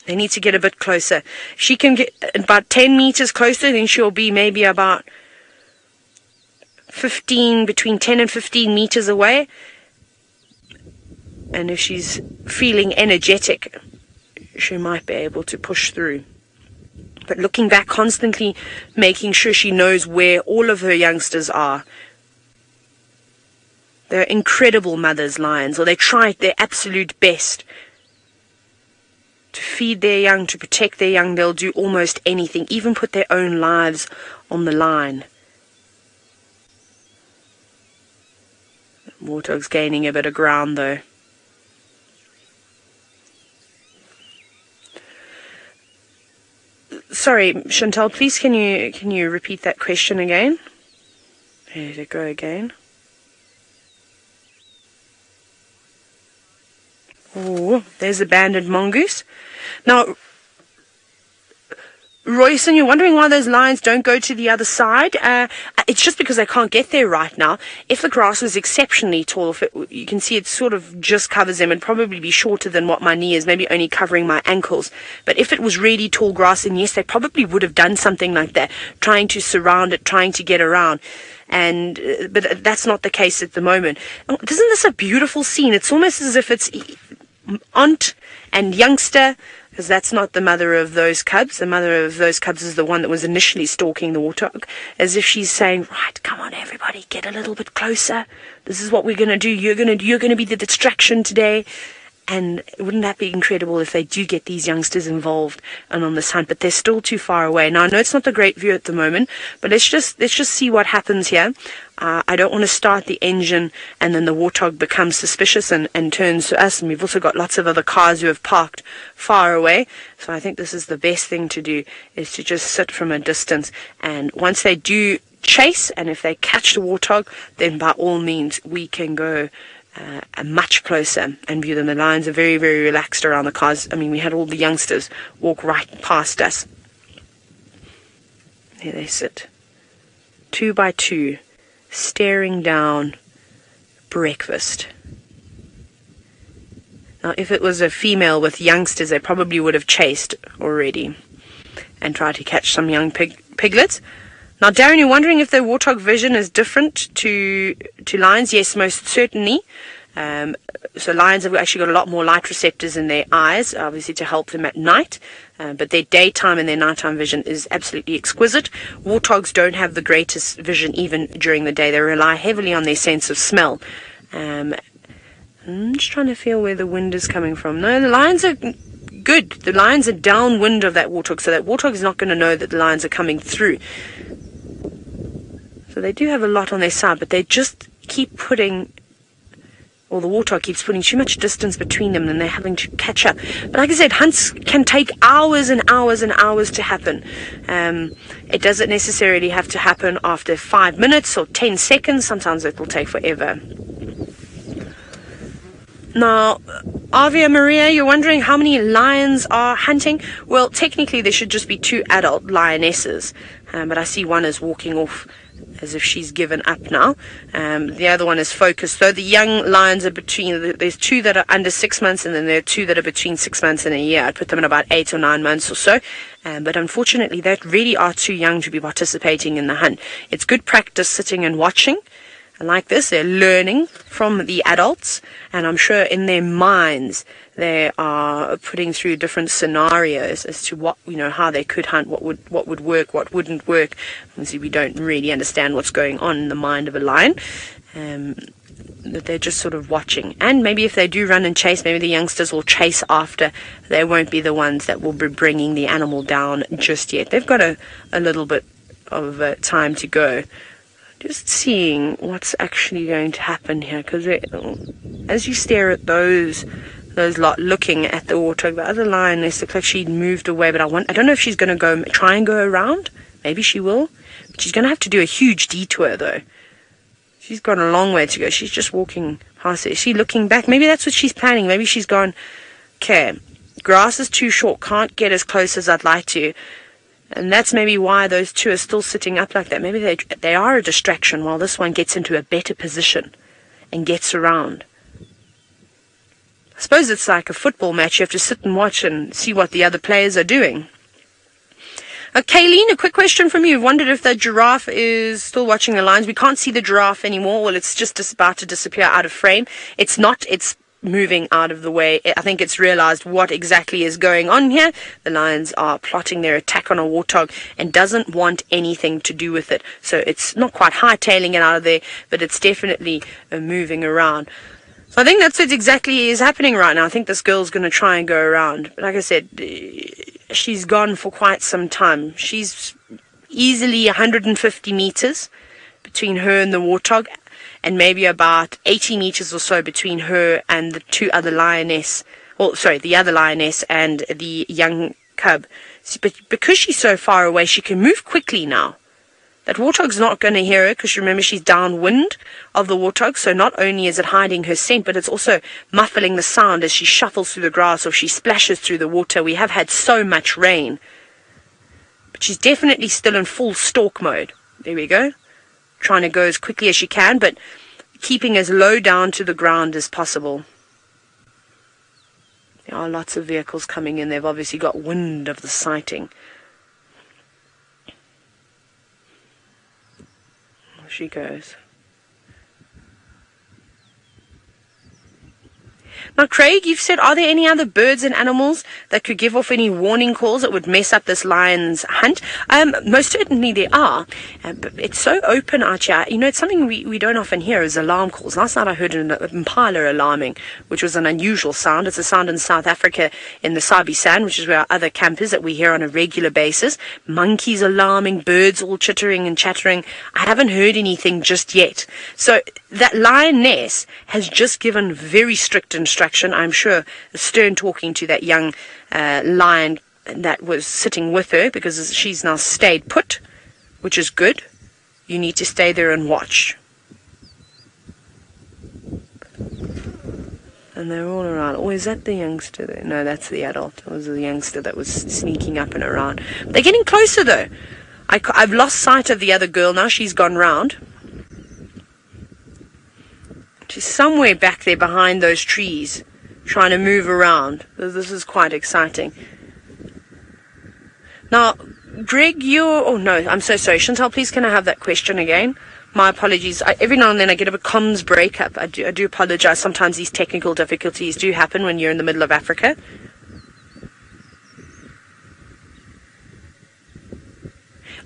They need to get a bit closer. She can get about 10 meters closer, then she'll be maybe about 15, between 10 and 15 meters away. And if she's feeling energetic, she might be able to push through. But looking back constantly, making sure she knows where all of her youngsters are. They're incredible mothers, lions, or they try their absolute best to feed their young, to protect their young. They'll do almost anything, even put their own lives on the line. Warthog's gaining a bit of ground, though. Sorry, Chantal, please can you repeat that question again? There we go again. Oh, there's abandoned mongoose. Now, Royson, you're wondering why those lions don't go to the other side? It's just because they can't get there right now. If the grass was exceptionally tall, you can see it sort of just covers them, it'd probably be shorter than what my knee is, maybe only covering my ankles. But if it was really tall grass, then yes, they probably would have done something like that, trying to surround it, trying to get around. But that's not the case at the moment. Isn't this a beautiful scene? It's almost as if it's aunt and youngster, because that's not the mother of those cubs. The mother of those cubs is the one that was initially stalking the warthog, as if she's saying, right, come on everybody, get a little bit closer. This is what we're going to do. You're going to be the distraction today. And wouldn't that be incredible if they do get these youngsters involved and on this hunt? But they're still too far away. Now, I know it's not a great view at the moment, but let's just see what happens here. I don't want to start the engine and then the warthog becomes suspicious and turns to us. And we've also got lots of other cars who have parked far away. So I think this is the best thing to do, is to just sit from a distance. And once they do chase, and if they catch the warthog, then by all means we can go much closer and view them. The lions are very, very relaxed around the cars. I mean, we had all the youngsters walk right past us. There they sit, 2 by 2, staring down breakfast. Now, if it was a female with youngsters, they probably would have chased already and tried to catch some young piglets. Now, Darren, you're wondering if the warthog vision is different to lions? Yes, most certainly. So lions have actually got a lot more light receptors in their eyes, obviously to help them at night. But their daytime and their nighttime vision is absolutely exquisite. Warthogs don't have the greatest vision even during the day. They rely heavily on their sense of smell. I'm just trying to feel where the wind is coming from. No, the lions are good. The lions are downwind of that warthog, so that warthog is not going to know that the lions are coming through. So they do have a lot on their side, but they just keep putting, or the warthog keeps putting too much distance between them, and they're having to catch up. But like I said, hunts can take hours and hours and hours to happen. It doesn't necessarily have to happen after 5 minutes or 10 seconds. Sometimes it will take forever. Now, Avia Maria, you're wondering how many lions are hunting? Well, technically there should just be 2 adult lionesses, but I see one is walking off as if she's given up now. The other one is focused. So the young lions are between, there's 2 that are under 6 months, and then there are 2 that are between 6 months and a year. I'd put them at about 8 or 9 months or so. But unfortunately, they really are too young to be participating in the hunt. It's good practice sitting and watching. And like this, they're learning from the adults, and I'm sure in their minds they are putting through different scenarios as to what, how they could hunt, what would work, what wouldn't work. Obviously, we don't really understand what's going on in the mind of a lion, that they're just sort of watching. And maybe if they do run and chase, maybe the youngsters will chase after. They won't be the ones that will be bringing the animal down just yet. They've got a little bit of time to go. Just seeing what's actually going to happen here, because as you stare at those lot looking at the warthog, the other lioness looks like she'd moved away, but I don't know if she's going to try and go around. Maybe she will, but she's going to have to do a huge detour though. She's got a long way to go. She's just walking past it. Is she looking back? Maybe that's what she's planning. Maybe she's gone, okay, grass is too short, can't get as close as I'd like to. And that's maybe why those 2 are still sitting up like that. Maybe they are a distraction while this one gets into a better position and gets around. I suppose it's like a football match. You have to sit and watch and see what the other players are doing. Kayleen, a quick question from you. Wondered if the giraffe is still watching the lions. We can't see the giraffe anymore. Well, it's just about to disappear out of frame. It's not. It's moving out of the way. I think it's realized what exactly is going on here. The lions are plotting their attack on a warthog and doesn't want anything to do with it. So it's not quite hightailing it out of there, but it's definitely moving around. So I think that's what exactly is happening right now. I think this girl's going to try and go around. But like I said, she's gone for quite some time. She's easily 150 meters between her and the warthog, and maybe about 80 meters or so between her and the 2 other lioness, the other lioness and the young cub. But because she's so far away, she can move quickly now. That warthog's not going to hear her, because remember, she's downwind of the warthog, so not only is it hiding her scent, but it's also muffling the sound as she shuffles through the grass or she splashes through the water. We have had so much rain. But she's definitely still in full stalk mode. There we go. Trying to go as quickly as she can, but keeping as low down to the ground as possible. There are lots of vehicles coming in. They've obviously got wind of the sighting. There she goes. Now, Craig, you've said, are there any other birds and animals that could give off any warning calls that would mess up this lion's hunt? Most certainly there are. But it's so open out here. It's something we don't often hear is alarm calls. Last night I heard an impala alarming, which was an unusual sound. It's a sound in South Africa in the Sabi Sand, which is where our other camp is, that we hear on a regular basis. Monkeys alarming, birds all chittering and chattering. I haven't heard anything just yet. So that lioness has just given very strict instructions. I'm sure stern talking to that young lion that was sitting with her, because she's now stayed put, which is good. you need to stay there and watch. And they're all around. Oh, is that the youngster there? No, that's the adult. It was the youngster that was sneaking up and around. They're getting closer, though. I've lost sight of the other girl now. She's gone round. She's somewhere back there behind those trees, trying to move around. This is quite exciting. Now, Greg, oh no, I'm so sorry. Chantal, please can I have that question again? My apologies. Every now and then I get a comms breakup. I do apologize. Sometimes these technical difficulties do happen when you're in the middle of Africa.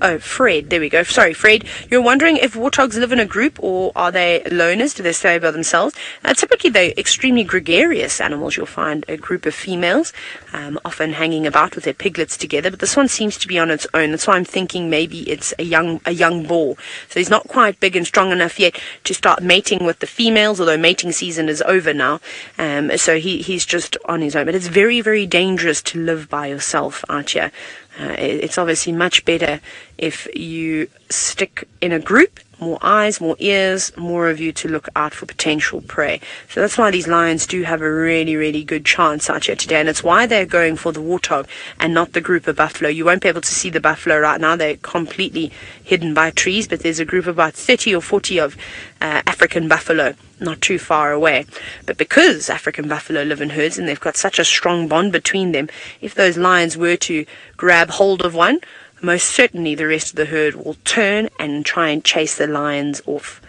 Oh, Fred, there we go. Sorry, Fred. You're wondering if warthogs live in a group or are they loners? Do they stay by themselves? Typically, they're extremely gregarious animals. You'll find a group of females often hanging about with their piglets together, but this one seems to be on its own. That's why I'm thinking maybe it's a young boar. So he's not quite big and strong enough yet to start mating with the females, although mating season is over now. So he's just on his own. But it's very, very dangerous to live by yourself out here. It's obviously much better if you stick in a group, more eyes, more ears, more of you to look out for potential prey. So that's why these lions do have a really, really good chance out here today, and it's why they're going for the warthog and not the group of buffalo. You won't be able to see the buffalo right now. They're completely hidden by trees, but there's a group of about 30 or 40 of African buffalo not too far away. But because African buffalo live in herds and they've got such a strong bond between them, if those lions were to grab hold of one, most certainly the rest of the herd will turn and try and chase the lions off.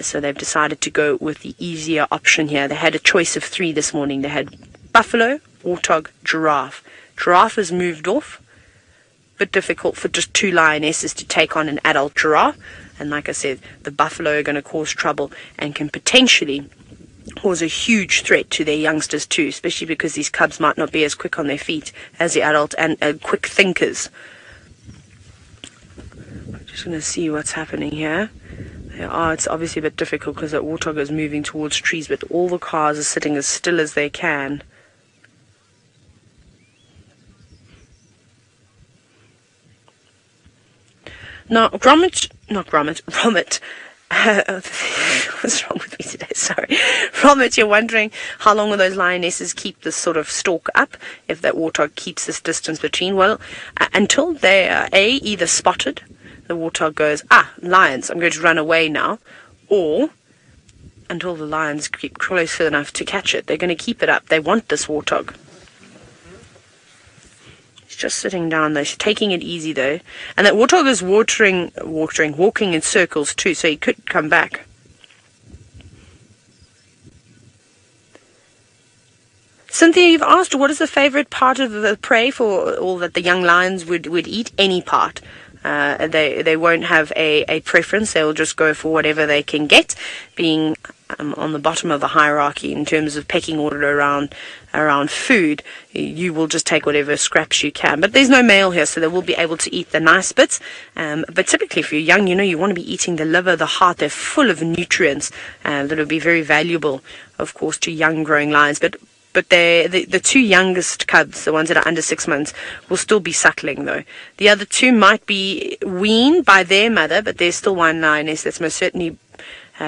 So they've decided to go with the easier option here. They had a choice of 3 this morning. They had buffalo, warthog, giraffe. Giraffe has moved off. Bit difficult for just 2 lionesses to take on an adult giraffe. And like I said, the buffalo are going to cause trouble and can potentially cause a huge threat to their youngsters too, especially because these cubs might not be as quick on their feet as the adult and quick thinkers. Just going to see what's happening here. It's obviously a bit difficult because that warthog is moving towards trees, but all the cars are sitting as still as they can. Now, Gromit, what's wrong with me today? Sorry. Gromit, you're wondering how long will those lionesses keep this sort of stalk up if that warthog keeps this distance between? Well, until they are either spotted, the warthog goes, lions, I'm going to run away now, or until the lions keep close enough to catch it. They're going to keep it up. They want this warthog. Just sitting down there. She's taking it easy though. And that warthog is walking in circles too, so he could come back. Cynthia, you've asked what is the favorite part of the prey for all that the young lions would eat? Any part. They won't have a preference. They will just go for whatever they can get, being on the bottom of the hierarchy in terms of pecking order around food. You will just take whatever scraps you can. But there's no male here, so they will be able to eat the nice bits. But typically if you're young, you want to be eating the liver, the heart. They're full of nutrients that will be very valuable, of course, to young growing lions. But the 2 youngest cubs, the ones that are under 6 months, will still be suckling though. The other 2 might be weaned by their mother, but there's still one lioness that's most certainly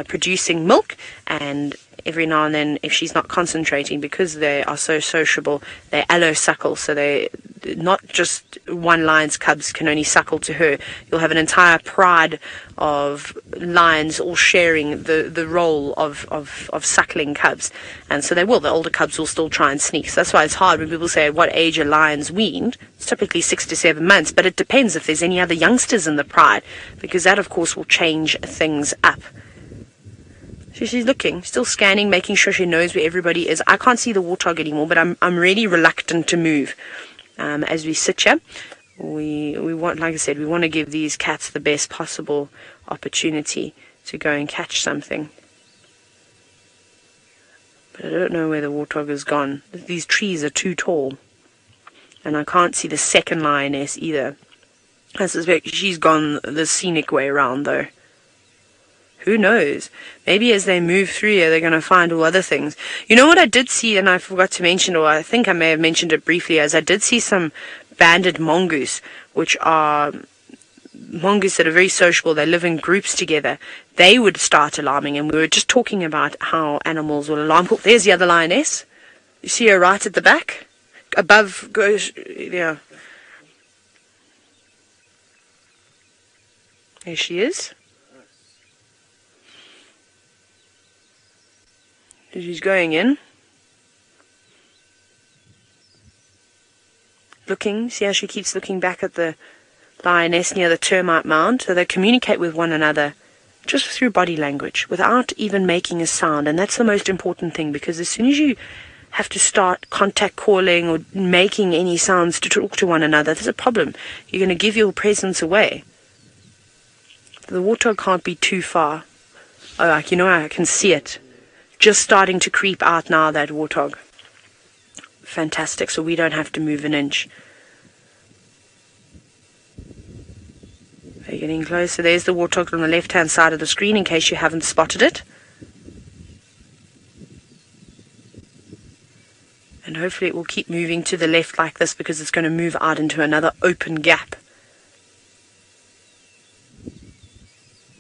producing milk, and every now and then, if she's not concentrating, because they are so sociable, they allo-suckle, so they not just one lion's cubs can only suckle to her. You'll have an entire pride of lions all sharing the role of suckling cubs, and so the older cubs will still try and sneak. So that's why it's hard when people say at what age are lions weaned. It's typically 6 to 7 months, but it depends if there's any other youngsters in the pride, because that of course will change things up. So she's looking, still scanning, making sure she knows where everybody is. I can't see the warthog anymore, but I'm really reluctant to move as we sit here. We want, like I said, we want to give these cats the best possible opportunity to go and catch something. But I don't know where the warthog has gone. These trees are too tall, and I can't see the second lioness either. I suspect she's gone the scenic way around though. Who knows? Maybe as they move through here, they're going to find all other things. You know what I did see, and I forgot to mention, or I think I may have mentioned it briefly, as I did see some banded mongoose, which are mongoose that are very sociable, they live in groups together, they would start alarming. And we were just talking about how animals will alarm. Oh, there's the other lioness. You see her right at the back? Above goes, yeah. There she is. She's going in. Looking, see how she keeps looking back at the lioness near the termite mound. So they communicate with one another just through body language without even making a sound. And that's the most important thing, because as soon as you have to start contact calling or making any sounds to talk to one another, there's a problem. You're going to give your presence away. The warthog can't be too far. Oh, like, you know, I can see it. Just starting to creep out now, that warthog. Fantastic, so we don't have to move an inch. They're getting closer. There's the warthog on the left-hand side of the screen, in case you haven't spotted it. And hopefully it will keep moving to the left like this, because it's going to move out into another open gap.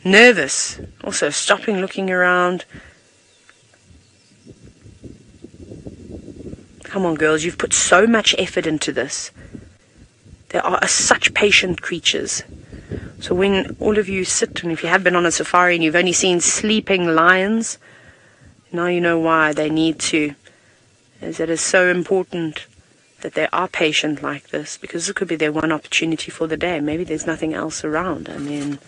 Nervous. Also stopping, looking around. Come on, girls, you've put so much effort into this. They are such patient creatures. So when all of you sit, and if you have been on a safari and you've only seen sleeping lions, now you know why they need to. As it is so important that they are patient like this, because it could be their one opportunity for the day. Maybe there's nothing else around. And then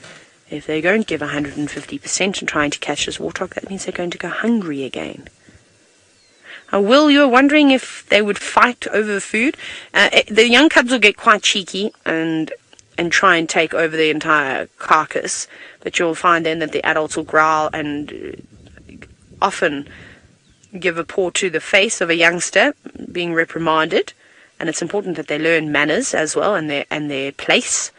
if they don't give 150% in trying to catch this warthog, that means they're going to go hungry again. Will, you're wondering if they would fight over food. The young cubs will get quite cheeky and try and take over the entire carcass, but you'll find then that the adults will growl and often give a paw to the face of a youngster, being reprimanded. And it's important that they learn manners as well, and their place.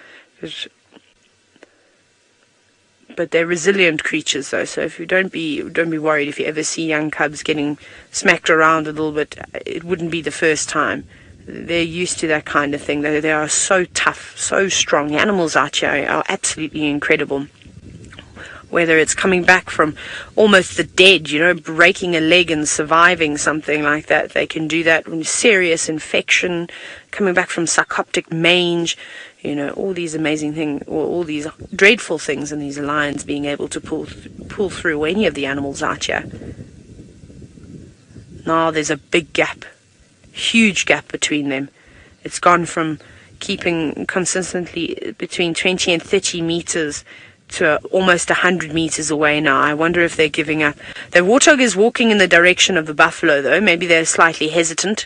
But they're resilient creatures, though. So if you don't be worried if you ever see young cubs getting smacked around a little bit. It wouldn't be the first time. They're used to that kind of thing. They are so tough, so strong. The animals out here are absolutely incredible. Whether it's coming back from almost the dead, you know, breaking a leg and surviving something like that. They can do that with serious infection, coming back from sarcoptic mange, you know, all these amazing things, or all these dreadful things, and these lions being able to pull through any of the animals out here. Now there's a big gap, huge gap between them. It's gone from keeping consistently between 20 and 30 meters to almost 100 meters away now. I wonder if they're giving up. The warthog is walking in the direction of the buffalo, though. Maybe they're slightly hesitant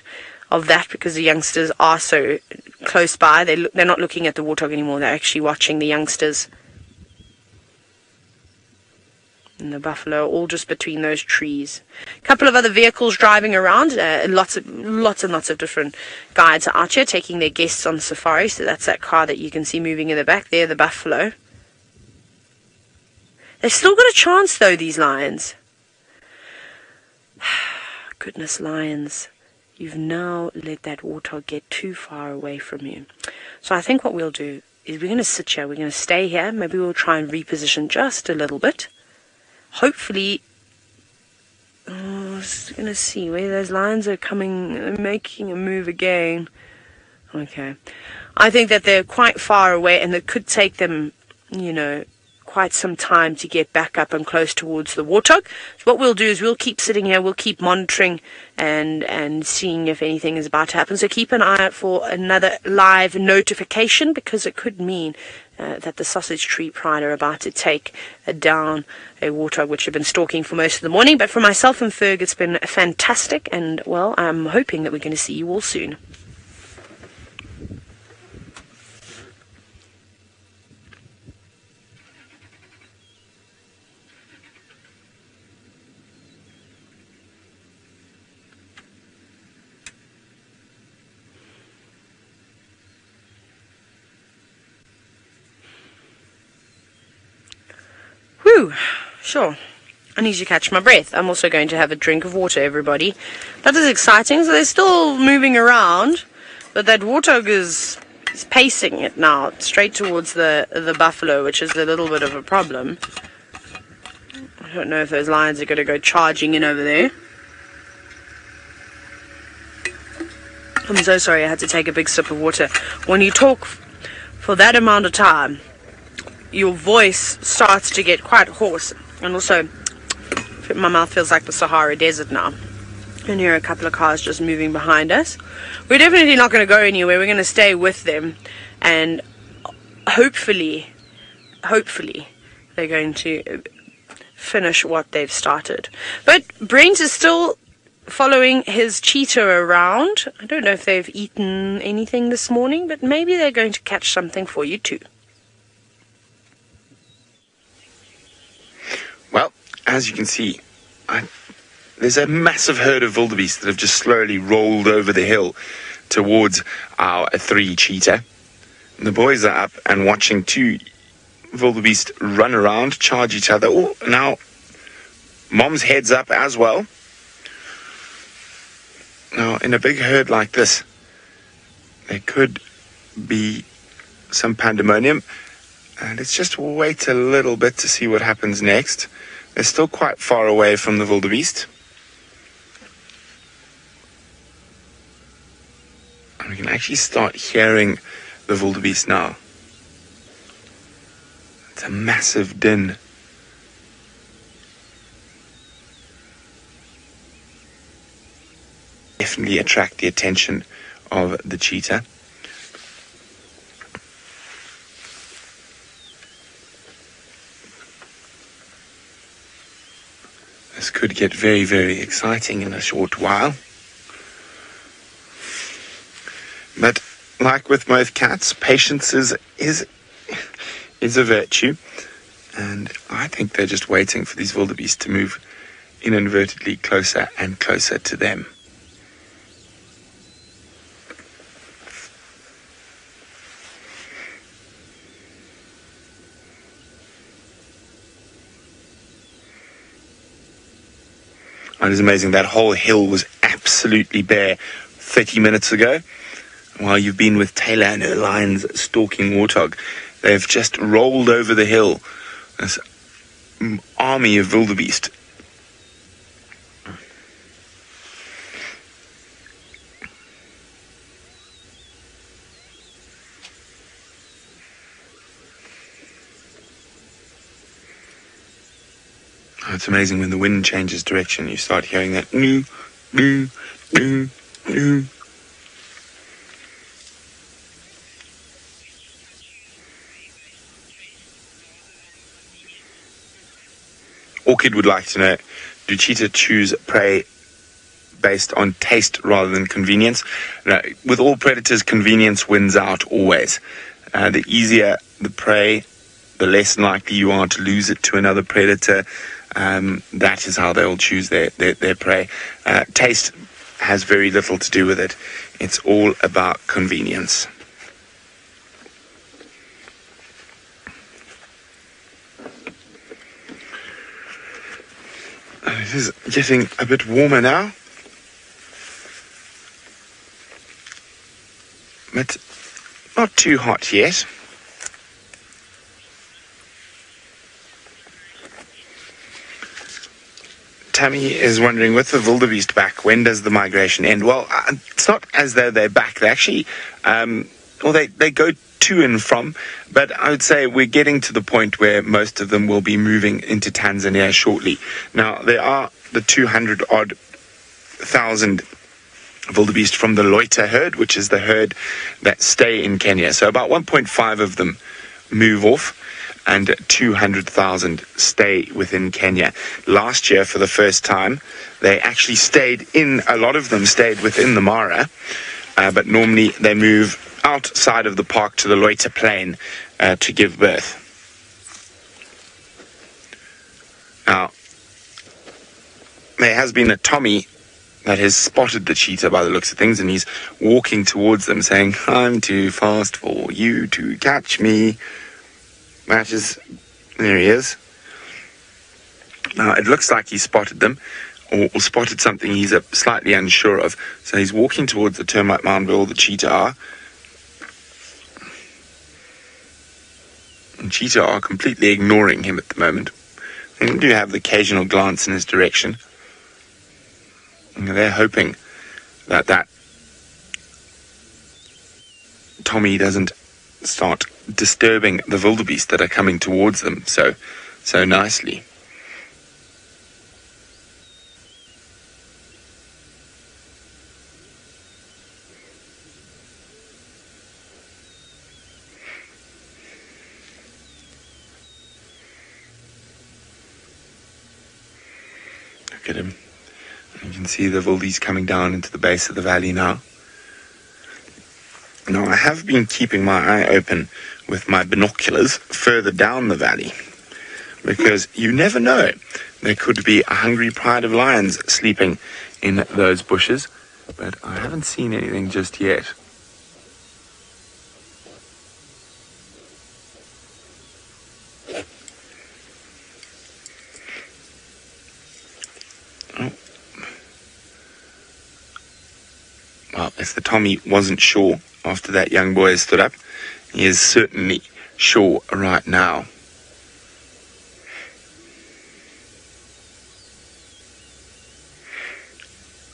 of that because the youngsters are so close by. They're not looking at the warthog anymore. They're actually watching the youngsters. And the buffalo are all just between those trees. A couple of other vehicles driving around. Lots and lots of different guides are out here taking their guests on safari. So that's that car that you can see moving in the back there, the buffalo. They've still got a chance, though, these lions. Goodness, lions. You've now let that warthog get too far away from you. So I think what we'll do is we're going to sit here. We're going to stay here. Maybe we'll try and reposition just a little bit. Hopefully, I'm just going to see where those lions are coming, making a move again. Okay. I think that they're quite far away, and it could take them, you know, quite some time to get back up and close towards the warthog. So what we'll do is we'll keep sitting here, we'll keep monitoring and seeing if anything is about to happen. So keep an eye out for another live notification, because it could mean that the sausage tree pride are about to take down a warthog which have been stalking for most of the morning. But for myself and Ferg, it's been fantastic, and well, I'm hoping that we're going to see you all soon. Whew, sure. I need to catch my breath. I'm also going to have a drink of water, everybody. That is exciting. So they're still moving around, but that warthog is He's pacing it now, straight towards the buffalo, which is a little bit of a problem. I don't know if those lions are going to go charging in over there. I'm so sorry, I had to take a big sip of water. When you talk for that amount of time, your voice starts to get quite hoarse. And also, my mouth feels like the Sahara Desert now. And here are a couple of cars just moving behind us. We're definitely not going to go anywhere. We're going to stay with them. And hopefully, they're going to finish what they've started. But Brent is still following his cheetah around. I don't know if they've eaten anything this morning, but maybe they're going to catch something for you too. Well, as you can see, there's a massive herd of wildebeest that have just slowly rolled over the hill towards our 3 cheetah. And the boys are up and watching 2 wildebeest run around, charge each other. Oh, now mom's heads up as well. Now, in a big herd like this, there could be some pandemonium. And let's just wait a little bit to see what happens next. They're still quite far away from the wildebeest. And we can actually start hearing the wildebeest now. It's a massive din. Definitely attract the attention of the cheetah. This could get very, very exciting in a short while. But like with most cats, patience is a virtue. And I think they're just waiting for these wildebeest to move inadvertently closer and closer to them. It is amazing. That whole hill was absolutely bare 30 minutes ago. While you've been with Taylor and her lions stalking warthog, they've just rolled over the hill. This army of wildebeest. It's amazing when the wind changes direction, you start hearing that noo, noo, noo, noo. Orchid would like to know, do cheetah choose prey based on taste rather than convenience? No, with all predators, convenience wins out always. The easier the prey, the less likely you are to lose it to another predator. That is how they'll choose their prey. Taste has very little to do with it. It's all about convenience. It is getting a bit warmer now. But not too hot yet. Tammy is wondering, with the wildebeest back, when does the migration end? Well, it's not as though they're back. They actually, they go to and from, but I would say we're getting to the point where most of them will be moving into Tanzania shortly. Now, there are the 200-odd thousand wildebeest from the Loiter herd, which is the herd that stay in Kenya. So about 1.5 of them move off, and 200,000 stay within Kenya. Last year, for the first time, they actually a lot of them stayed within the Mara, but normally they move outside of the park to the Loiter Plain to give birth. Now, there has been a Tommy that has spotted the cheetah by the looks of things, and he's walking towards them saying, "I'm too fast for you to catch me." There he is. Now, it looks like he spotted them, or spotted something he's slightly unsure of. So he's walking towards the termite mound where all the cheetah are. and Cheetah are completely ignoring him at the moment. They do have the occasional glance in his direction. And they're hoping that Tommy doesn't start disturbing the wildebeest that are coming towards them so nicely. Look at him. You can see the wildebeest coming down into the base of the valley now. Now, I have been keeping my eye open with my binoculars further down the valley, because you never know. There could be a hungry pride of lions sleeping in those bushes, but I haven't seen anything just yet. Oh. Well, if the Tommy wasn't sure after that young boy has stood up, he is certainly sure right now.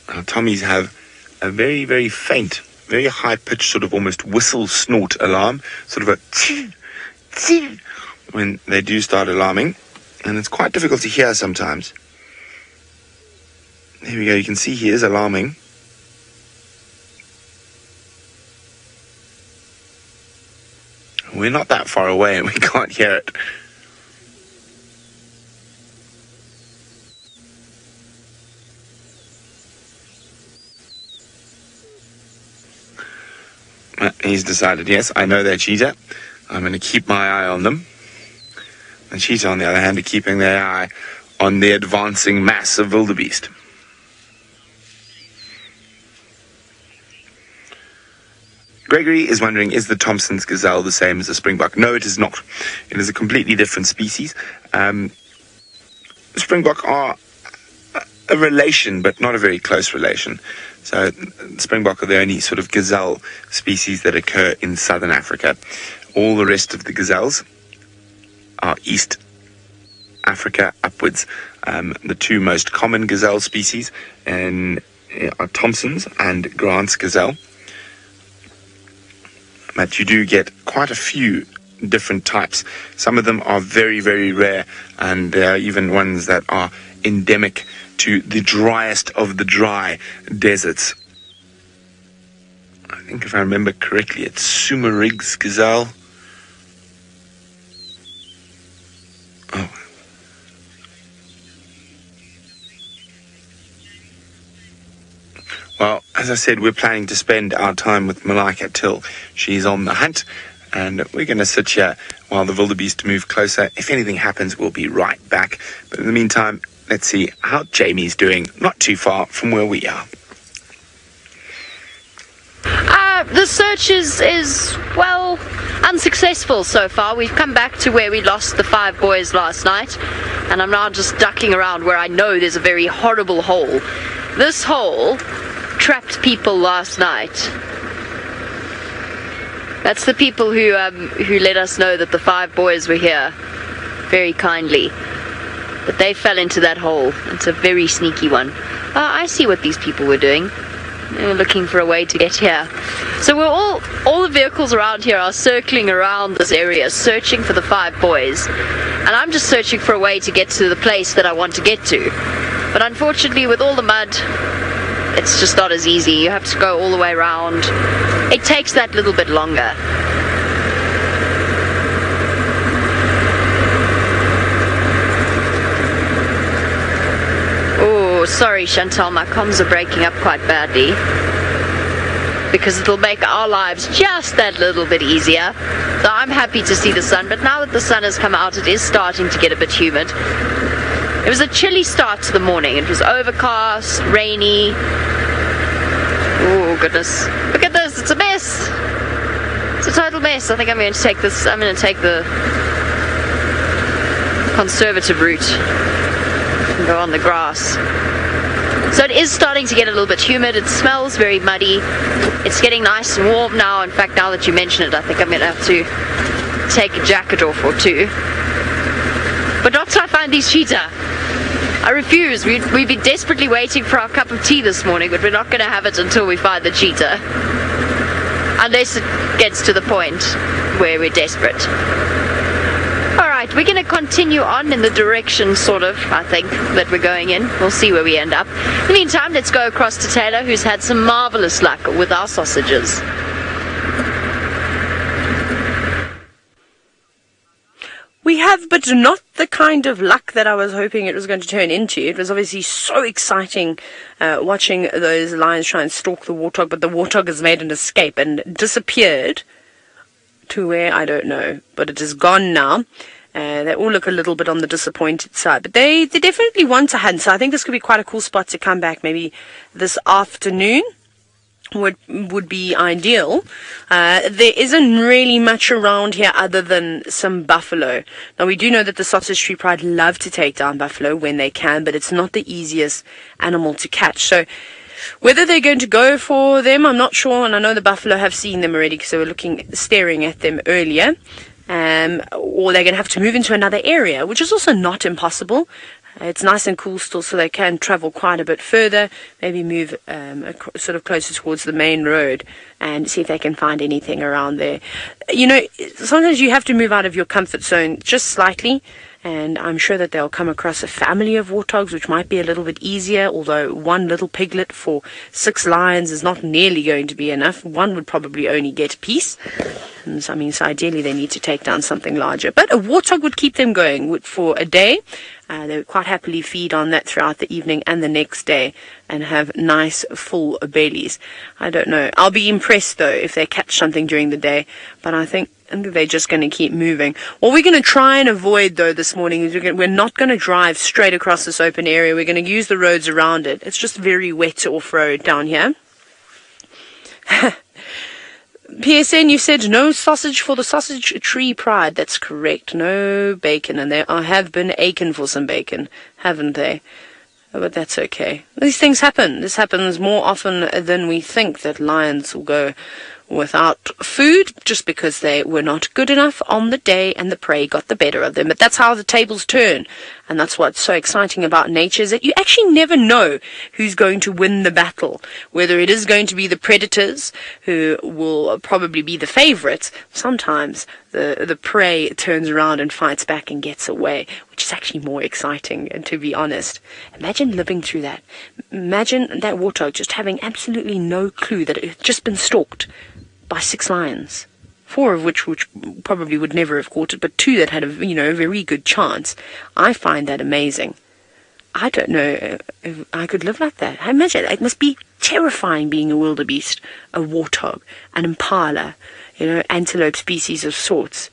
Now, Tommies have a very, very faint, very high-pitched, sort of almost whistle snort alarm, sort of a tee, tee, when they do start alarming, and it's quite difficult to hear sometimes. There we go, you can see he is alarming. We're not that far away and we can't hear it. He's decided, yes, I know they're Cheetah. I'm going to keep my eye on them. The Cheetah, on the other hand, are keeping their eye on the advancing mass of wildebeest. Gregory is wondering, is the Thompson's gazelle the same as the springbok? No, it is not. It is a completely different species. Springbok are a relation, but not a very close relation. So springbok are the only sort of gazelle species that occur in southern Africa. All the rest of the gazelles are East Africa upwards. The two most common gazelle species are Thompson's and Grant's gazelle. But you do get quite a few different types. Some of them are very, very rare, and there are even ones that are endemic to the driest of the dry deserts. I think if I remember correctly, it's Sumerig's gazelle. Oh. Well, as I said, we're planning to spend our time with Malika till she's on the hunt, and we're going to sit here while the wildebeest move closer. If anything happens, we'll be right back. But in the meantime, let's see how Jamie's doing, not too far from where we are. The search is well, unsuccessful so far. We've come back to where we lost the 5 boys last night, and I'm now just ducking around where I know there's a very horrible hole. This hole trapped people last night. That's the people who let us know that the 5 boys were here very kindly. But they fell into that hole. It's a very sneaky one. I see what these people were doing. They were looking for a way to get here. So we're all the vehicles around here are circling around this area, searching for the 5 boys. And I'm just searching for a way to get to the place that I want to get to. But unfortunately, with all the mud, it's just not as easy. You have to go all the way around. It takes that little bit longer. Oh, sorry Chantal, my comms are breaking up quite badly, because it'll make our lives just that little bit easier. So I'm happy to see the sun, but now that the sun has come out, it is starting to get a bit humid. It was a chilly start to the morning. It was overcast, rainy. Oh goodness, look at this, it's a mess. It's a total mess. I think I'm going to take this, I'm going to take the conservative route and go on the grass. So it is starting to get a little bit humid. It smells very muddy. It's getting nice and warm now. In fact, now that you mention it, I think I'm going to have to take a jacket off or two. But not till I find these cheetah. I refuse. We've been desperately waiting for our cup of tea this morning, but we're not going to have it until we find the cheetah. Unless it gets to the point where we're desperate. Alright, we're going to continue on in the direction, sort of, I think, that we're going in. We'll see where we end up. In the meantime, let's go across to Taylor, who's had some marvellous luck with our sausages. We have, but not the kind of luck that I was hoping it was going to turn into. It was obviously so exciting watching those lions try and stalk the warthog, but the warthog has made an escape and disappeared to where, I don't know, but it is gone now. They all look a little bit on the disappointed side, but they definitely want to hunt, so I think this could be quite a cool spot to come back maybe this afternoon. Would be ideal. There isn't really much around here other than some buffalo. Now we do know that the sausage tree pride love to take down buffalo when they can, but it's not the easiest animal to catch. So whether they're going to go for them, I'm not sure, and I know the buffalo have seen them already because they were staring at them earlier. Or they're going to have to move into another area, which is also not impossible. It's nice and cool still, so they can travel quite a bit further, maybe move sort of closer towards the main road and see if they can find anything around there. You know, sometimes you have to move out of your comfort zone just slightly, and I'm sure that they'll come across a family of warthogs, which might be a little bit easier, although one little piglet for 6 lions is not nearly going to be enough. One would probably only get a piece. And so, I mean, so ideally they need to take down something larger. But a warthog would keep them going for a day. They would quite happily feed on that throughout the evening and the next day and have nice full bellies. I don't know. I'll be impressed though if they catch something during the day, but I think they're just going to keep moving. What we're going to try and avoid though this morning is we're not going to drive straight across this open area. We're going to use the roads around it. It's just very wet off-road down here. PSN, you said no sausage for the sausage tree pride. That's correct. No bacon. And they have been aching for some bacon, haven't they? But that's okay. These things happen. This happens more often than we think, that lions will go without food just because they were not good enough on the day and the prey got the better of them. But that's how the tables turn, and that's what's so exciting about nature, is that you actually never know who's going to win the battle, whether it is going to be the predators, who will probably be the favorites. Sometimes the prey turns around and fights back and gets away, which is actually more exciting. And to be honest, imagine living through that. Imagine that warthog just having absolutely no clue that it had just been stalked by 6 lions, 4 of which probably would never have caught it, but 2 that had a very good chance. I find that amazing. I don't know if I could live like that. I imagine it must be terrifying being a wildebeest, a warthog, an impala, antelope species of sorts.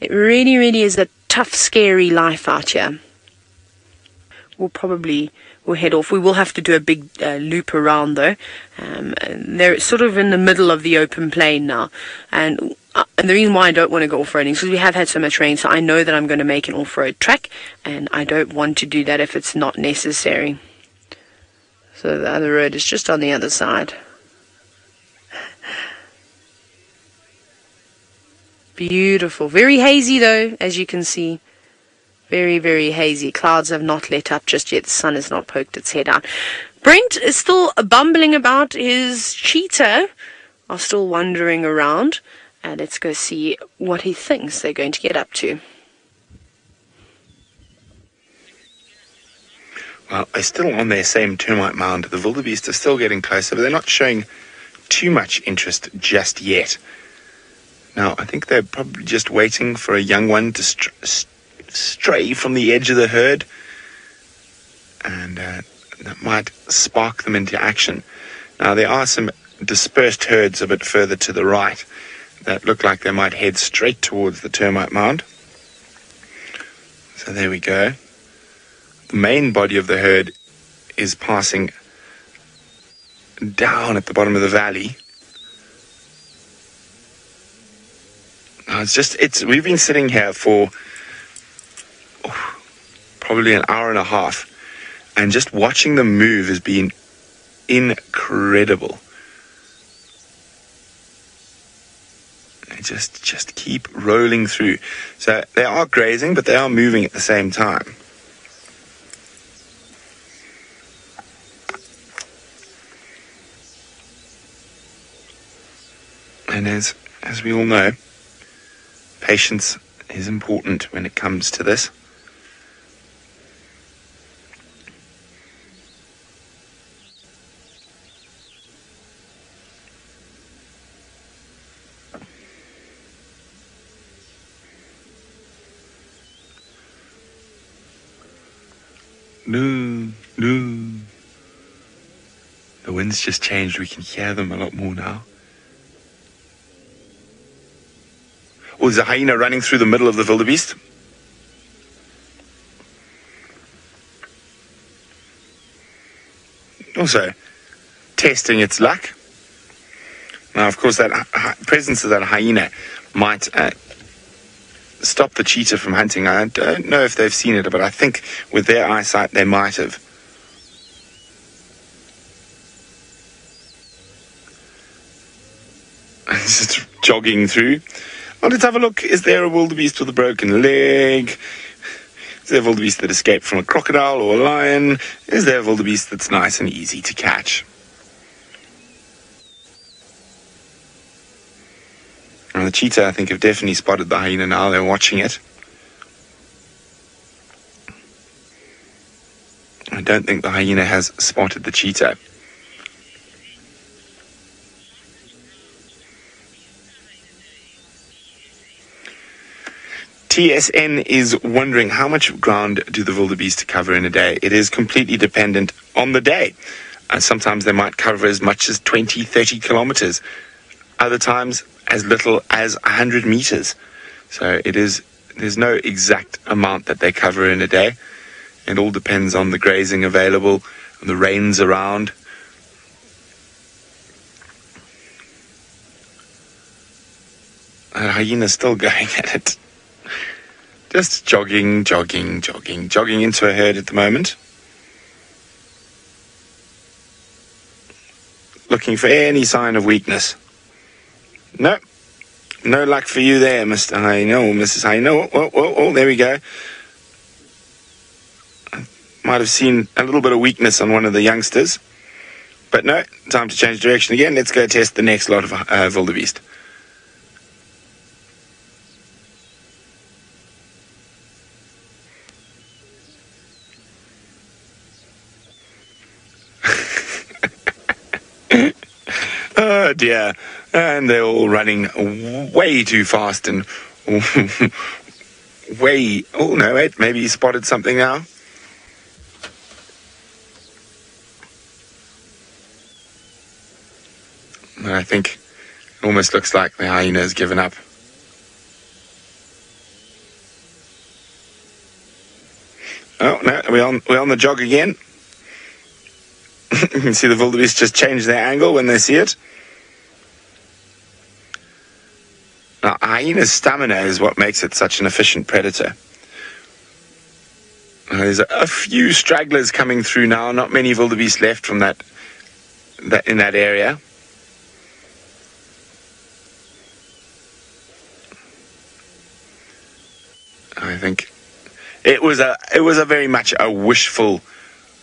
It really, really is a tough, scary life out here. We'll head off. We will have to do a big loop around though. They're sort of in the middle of the open plain now, and the reason why I don't want to go off-roading is because we have had so much rain, so I know that I'm going to make an off-road track, and I don't want to do that if it's not necessary. So the other road is just on the other side. Beautiful. Very hazy though, as you can see. Very, very hazy. Clouds have not let up just yet. The sun has not poked its head out. Brent is still bumbling about. His cheetah are still wandering around. And let's go see what he thinks they're going to get up to. Well, they're still on their same termite mound. The wildebeest are still getting closer, but they're not showing too much interest just yet. Now, I think they're probably just waiting for a young one to stray from the edge of the herd, and that might spark them into action. Now, there are some dispersed herds a bit further to the right that look like they might head straight towards the termite mound. So there we go. The main body of the herd is passing down at the bottom of the valley. Now we've been sitting here for probably an hour and a half, and just watching them move has been incredible. just keep rolling through. So they are grazing, but they are moving at the same time. And as we all know, patience is important when it comes to this. No. The wind's just changed. We can hear them a lot more now. Oh, there's a hyena running through the middle of the wildebeest. Also, testing its luck. Now, of course, that presence of that hyena might stop the cheetah from hunting. I don't know if they've seen it, but I think with their eyesight they might have. Just jogging through. Well, let's have a look. Is there a wildebeest with a broken leg? Is there a wildebeest that escaped from a crocodile or a lion? Is there a wildebeest that's nice and easy to catch? And the cheetah, I think, have definitely spotted the hyena now. They're watching it. I don't think the hyena has spotted the cheetah. TSN is wondering how much ground do the wildebeest cover in a day. It is completely dependent on the day. Sometimes they might cover as much as 20, 30 kilometers. Other times as little as 100 meters. So there's no exact amount that they cover in a day. It all depends on the grazing available, and the rains around. The hyena's still going at it. Just jogging into a herd at the moment. Looking for any sign of weakness. No luck for you there, Mr. Hyena or Mrs. Hyena. Oh, there we go. Might have seen a little bit of weakness on one of the youngsters. But no, time to change direction again. Let's go test the next lot of wildebeest. Oh dear. And they're all running way too fast and way... Oh no, wait, maybe he spotted something now. I think it almost looks like the hyena has given up. Oh no, we're on the jog again. You can see the wildebeest just change their angle when they see it. Now, hyena's stamina is what makes it such an efficient predator. There's a few stragglers coming through now. Not many wildebeest left from that in that area. I think it was a very much a wishful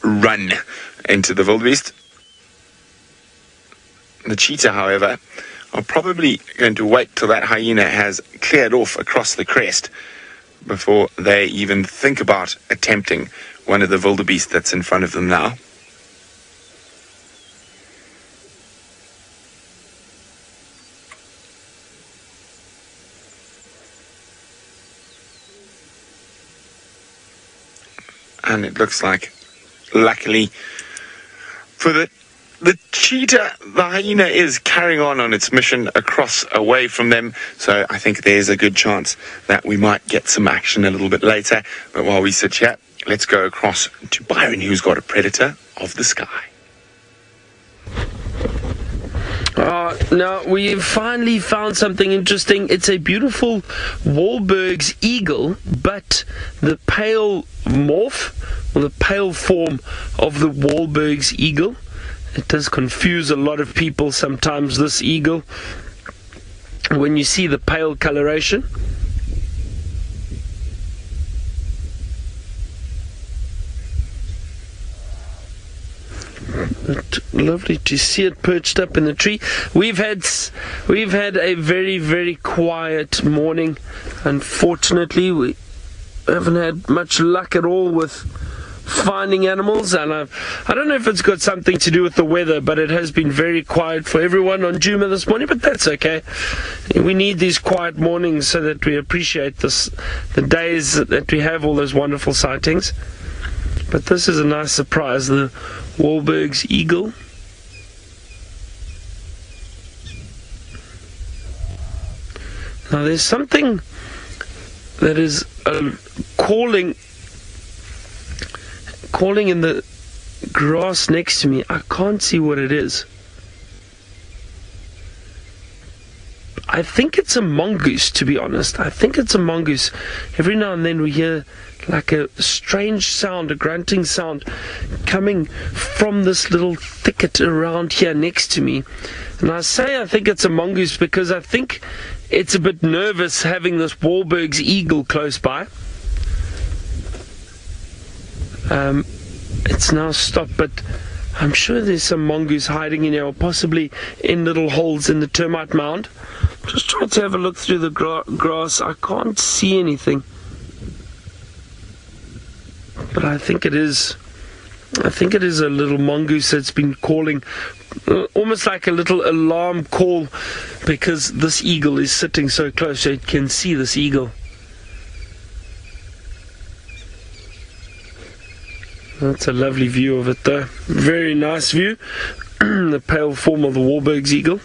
run into the wildebeest. The cheetah, however, are probably going to wait till that hyena has cleared off across the crest before they even think about attempting one of the wildebeest that's in front of them now. And it looks like, luckily for the cheetah, the hyena is carrying on its mission across away from them. So I think there's a good chance that we might get some action a little bit later. But while we sit here, let's go across to Byron, who's got a predator of the sky. Now we've finally found something interesting. It's a beautiful Wahlberg's eagle, but the pale morph, or the pale form of the Wahlberg's eagle. It does confuse a lot of people sometimes, this eagle. when you see the pale coloration. Lovely to see it perched up in the tree. We've had a very, very quiet morning. Unfortunately, we haven't had much luck at all with finding animals, and I don't know if it's got something to do with the weather, but it has been very quiet for everyone on Djuma this morning, but that's okay. We need these quiet mornings so that we appreciate the days that we have all those wonderful sightings. But this is a nice surprise, the Wahlberg's eagle. Now there's something that is calling in the grass next to me. I can't see what it is. I think it's a mongoose, to be honest. I think it's a mongoose. Every now and then we hear like a strange sound, a grunting sound, coming from this little thicket around here next to me. And I say I think it's a mongoose because I think it's a bit nervous having this Wahlberg's eagle close by. It's now stopped, but I'm sure there's some mongoose hiding in here, or possibly in little holes in the termite mound. Just trying to have a look through the grass. I can't see anything, but I think it is a little mongoose that's been calling, almost like a little alarm call, because this eagle is sitting so close so it can see this eagle. That's a lovely view of it though. Very nice view. The pale form of the Wahlberg's eagle.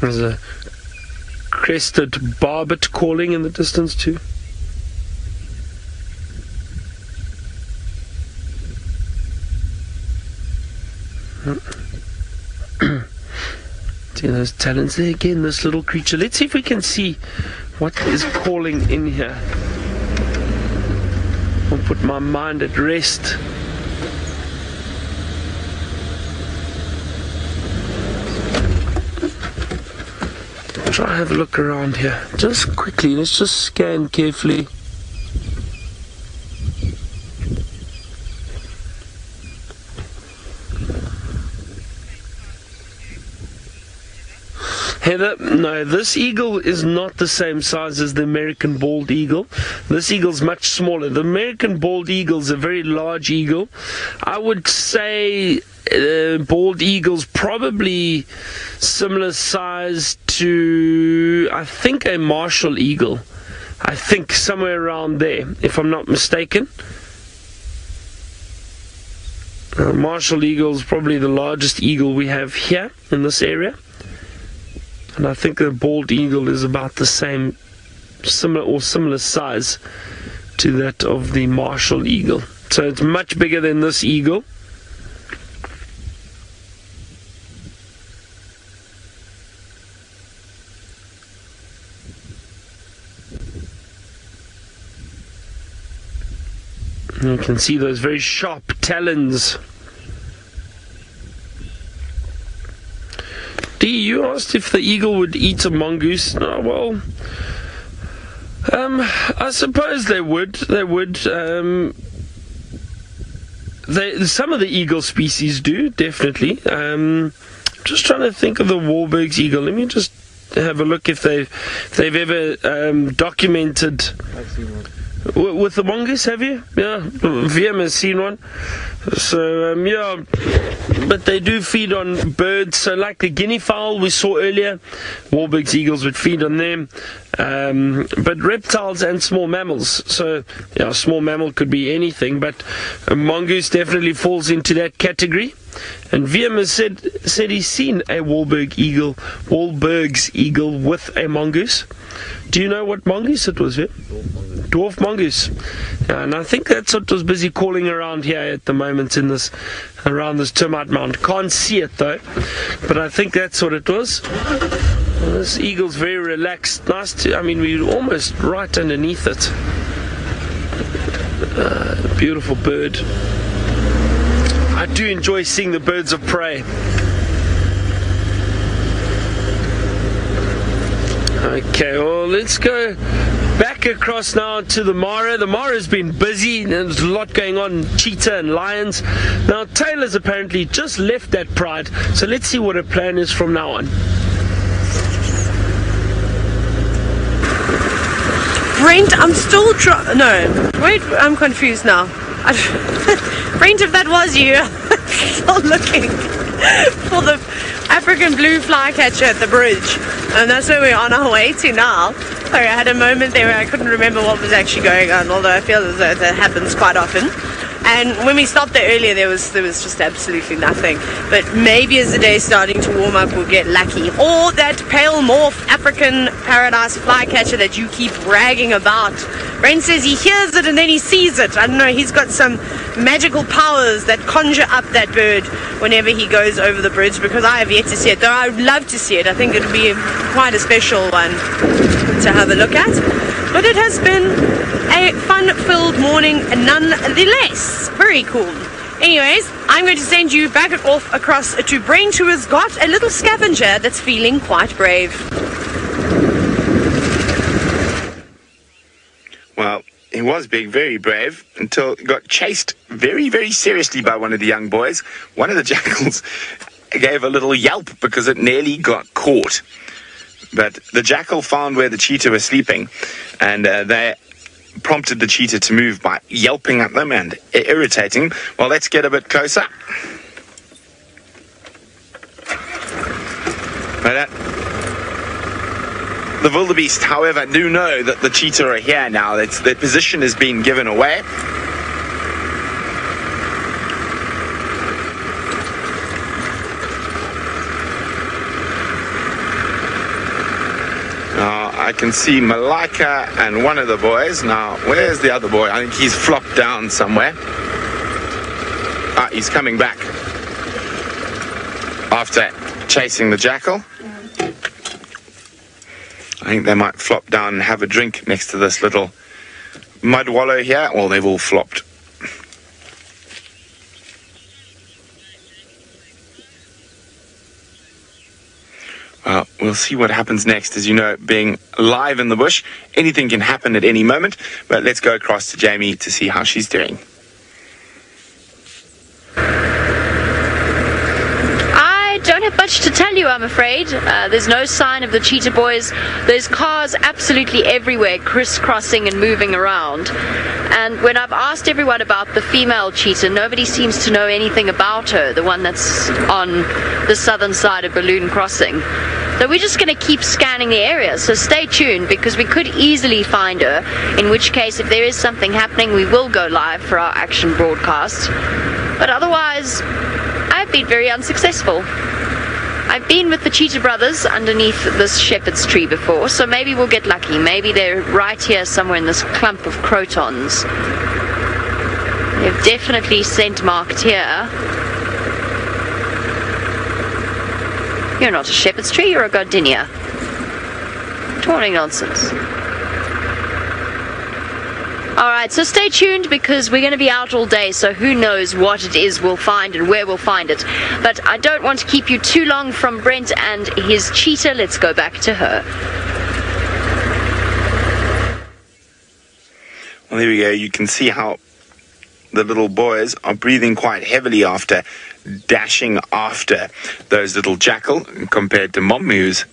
There's a crested barbet calling in the distance too. See those talons there again, this little creature. Let's see if we can see what is calling in here. I'll put my mind at rest. Try to have a look around here. Just quickly, let's just scan carefully. Heather, no, this eagle is not the same size as the American bald eagle. This eagle's much smaller. The American bald eagle is a very large eagle. I would say bald eagle's probably similar size to, I think, a martial eagle. I think somewhere around there, if I'm not mistaken. Martial eagle is probably the largest eagle we have here in this area. And I think the bald eagle is about the same, similar size to that of the martial eagle. So it's much bigger than this eagle. You can see those very sharp talons. D, you asked if the eagle would eat a mongoose. Oh, well, I suppose they would. They would. Some of the eagle species do, definitely. Just trying to think of the Wahlberg's eagle. Let me just have a look if they've ever documented. I've seen one. With the mongoose, have you? Yeah, VM has seen one. So, yeah, but they do feed on birds. So, like the guinea fowl we saw earlier, Wahlberg's eagles would feed on them. But reptiles and small mammals. So, yeah, small mammal could be anything, but a mongoose definitely falls into that category. And VM has said he's seen a Wahlberg's eagle with a mongoose. Do you know what mongoose it was, VM? Dwarf mongoose. Yeah, and I think that's what was busy calling around here at the moment around this termite mound. Can't see it though, but I think that's what it was. Well, this eagle's very relaxed. Nice to, I mean, we're almost right underneath it. Beautiful bird. I do enjoy seeing the birds of prey. Okay, well, let's go back across now to the Mara. The Mara's been busy. There's a lot going on, cheetah and lions. Now, Taylor's apparently just left that pride, so let's see what her plan is from now on. Brent, I'm still no, wait, I'm confused now. Brent, if that was you, still looking for the African blue flycatcher at the bridge. And that's where we're on our way to now. Sorry, I had a moment there where I couldn't remember what was actually going on, although I feel as though that happens quite often. And when we stopped there earlier, there was just absolutely nothing. But maybe as the day's starting to warm up, we'll get lucky. Or that pale morph African paradise flycatcher that you keep bragging about. Brent says he hears it and then he sees it. I don't know, he's got some magical powers that conjure up that bird whenever he goes over the bridge, because I have yet to see it. Though I would love to see it. I think it would be quite a special one to have a look at. But it has been a fun-filled morning nonetheless. Very cool. Anyways, I'm going to send you back and off across to Brent, who has got a little scavenger that's feeling quite brave. Well, he was being very brave until he got chased very, very seriously by one of the young boys. One of the jackals gave a little yelp because it nearly got caught. But the jackal found where the cheetah was sleeping, and they prompted the cheetah to move by yelping at them and irritating. Well, let's get a bit closer. But the wildebeest, however, do know that the cheetah are here now. Their position has been given away. I can see Malika and one of the boys. Now, where's the other boy? I think he's flopped down somewhere. Ah, he's coming back after chasing the jackal. I think they might flop down and have a drink next to this little mud wallow here. Well, they've all flopped. Well, we'll see what happens next. As you know, being live in the bush, anything can happen at any moment. But let's go across to Jamie to see how she's doing. I don't have much to tell you, I'm afraid. There's no sign of the cheetah boys. There's cars absolutely everywhere, crisscrossing and moving around. And when I've asked everyone about the female cheetah, nobody seems to know anything about her, the one that's on the southern side of Balloon Crossing. So we're just going to keep scanning the area, so stay tuned, because we could easily find her, in which case if there is something happening we will go live for our action broadcast. But otherwise, I've been very unsuccessful. I've been with the cheetah brothers underneath this shepherd's tree before, so maybe we'll get lucky. Maybe they're right here somewhere in this clump of crotons. They've definitely scent marked here. You're not a shepherd's tree, you're a gardenia. Talking nonsense. Alright, so stay tuned, because we're going to be out all day, so who knows what it is we'll find and where we'll find it. But I don't want to keep you too long from Brent and his cheetah. Let's go back to her. Well, there we go. You can see how the little boys are breathing quite heavily after dashing after those little jackal, compared to Mom, who's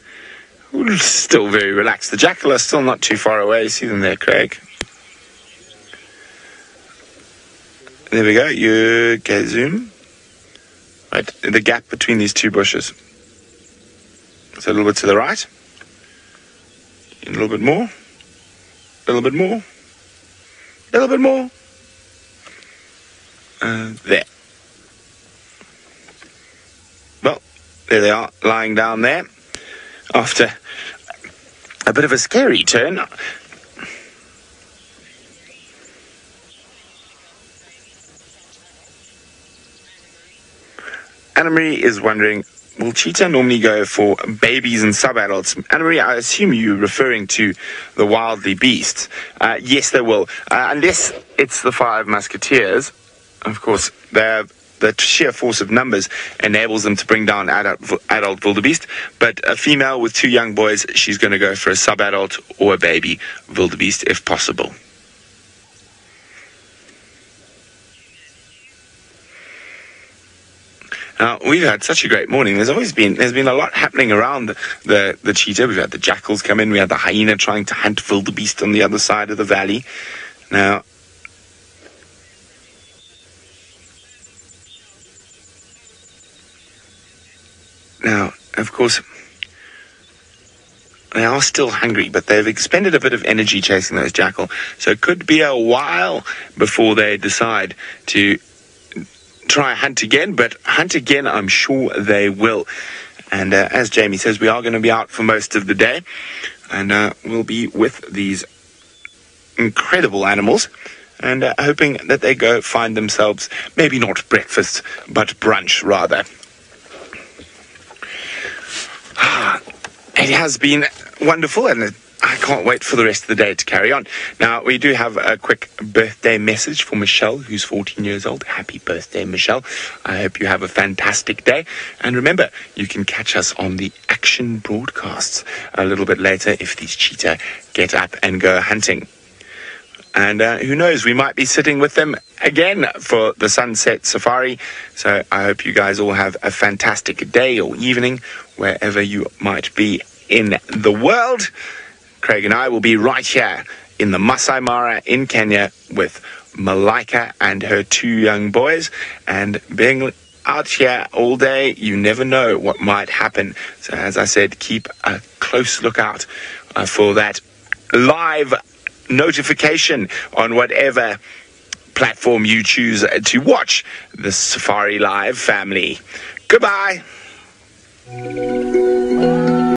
still very relaxed. The jackal are still not too far away. You see them there, Craig? There we go. You get zoom. Right, the gap between these two bushes. So a little bit to the right. A little bit more. A little bit more. A little bit more. There. Well, there they are, lying down there after a bit of a scary turn. Anna Marie is wondering will cheetah normally go for babies and sub-adults? Anna-Marie, I assume you're referring to the Wildebeest. Yes, they will. Unless it's the 5 musketeers, of course, the sheer force of numbers enables them to bring down adult wildebeest. But a female with 2 young boys, she's going to go for a sub-adult or a baby wildebeest if possible. Now, we've had such a great morning. There's been a lot happening around the cheetah. We've had the jackals come in. We had the hyena trying to hunt wildebeest on the other side of the valley. Now, of course, they are still hungry, but they've expended a bit of energy chasing those jackal. So it could be a while before they decide to try hunt again, but hunt again I'm sure they will. And as Jamie says, we are going to be out for most of the day, and we'll be with these incredible animals, and hoping that they go find themselves maybe not breakfast but brunch rather. It has been wonderful, and I can't wait for the rest of the day to carry on. Now, we do have a quick birthday message for Michelle, who's 14 years old. Happy birthday, Michelle. I hope you have a fantastic day. And remember, you can catch us on the action broadcasts a little bit later if these cheetah get up and go hunting. And who knows, we might be sitting with them again for the sunset safari. So I hope you guys all have a fantastic day or evening, wherever you might be in the world. Craig and I will be right here in the Masai Mara in Kenya with Malika and her 2 young boys. And being out here all day, you never know what might happen. So as I said, keep a close lookout for that live notification on whatever platform you choose to watch the Safari Live family. Goodbye.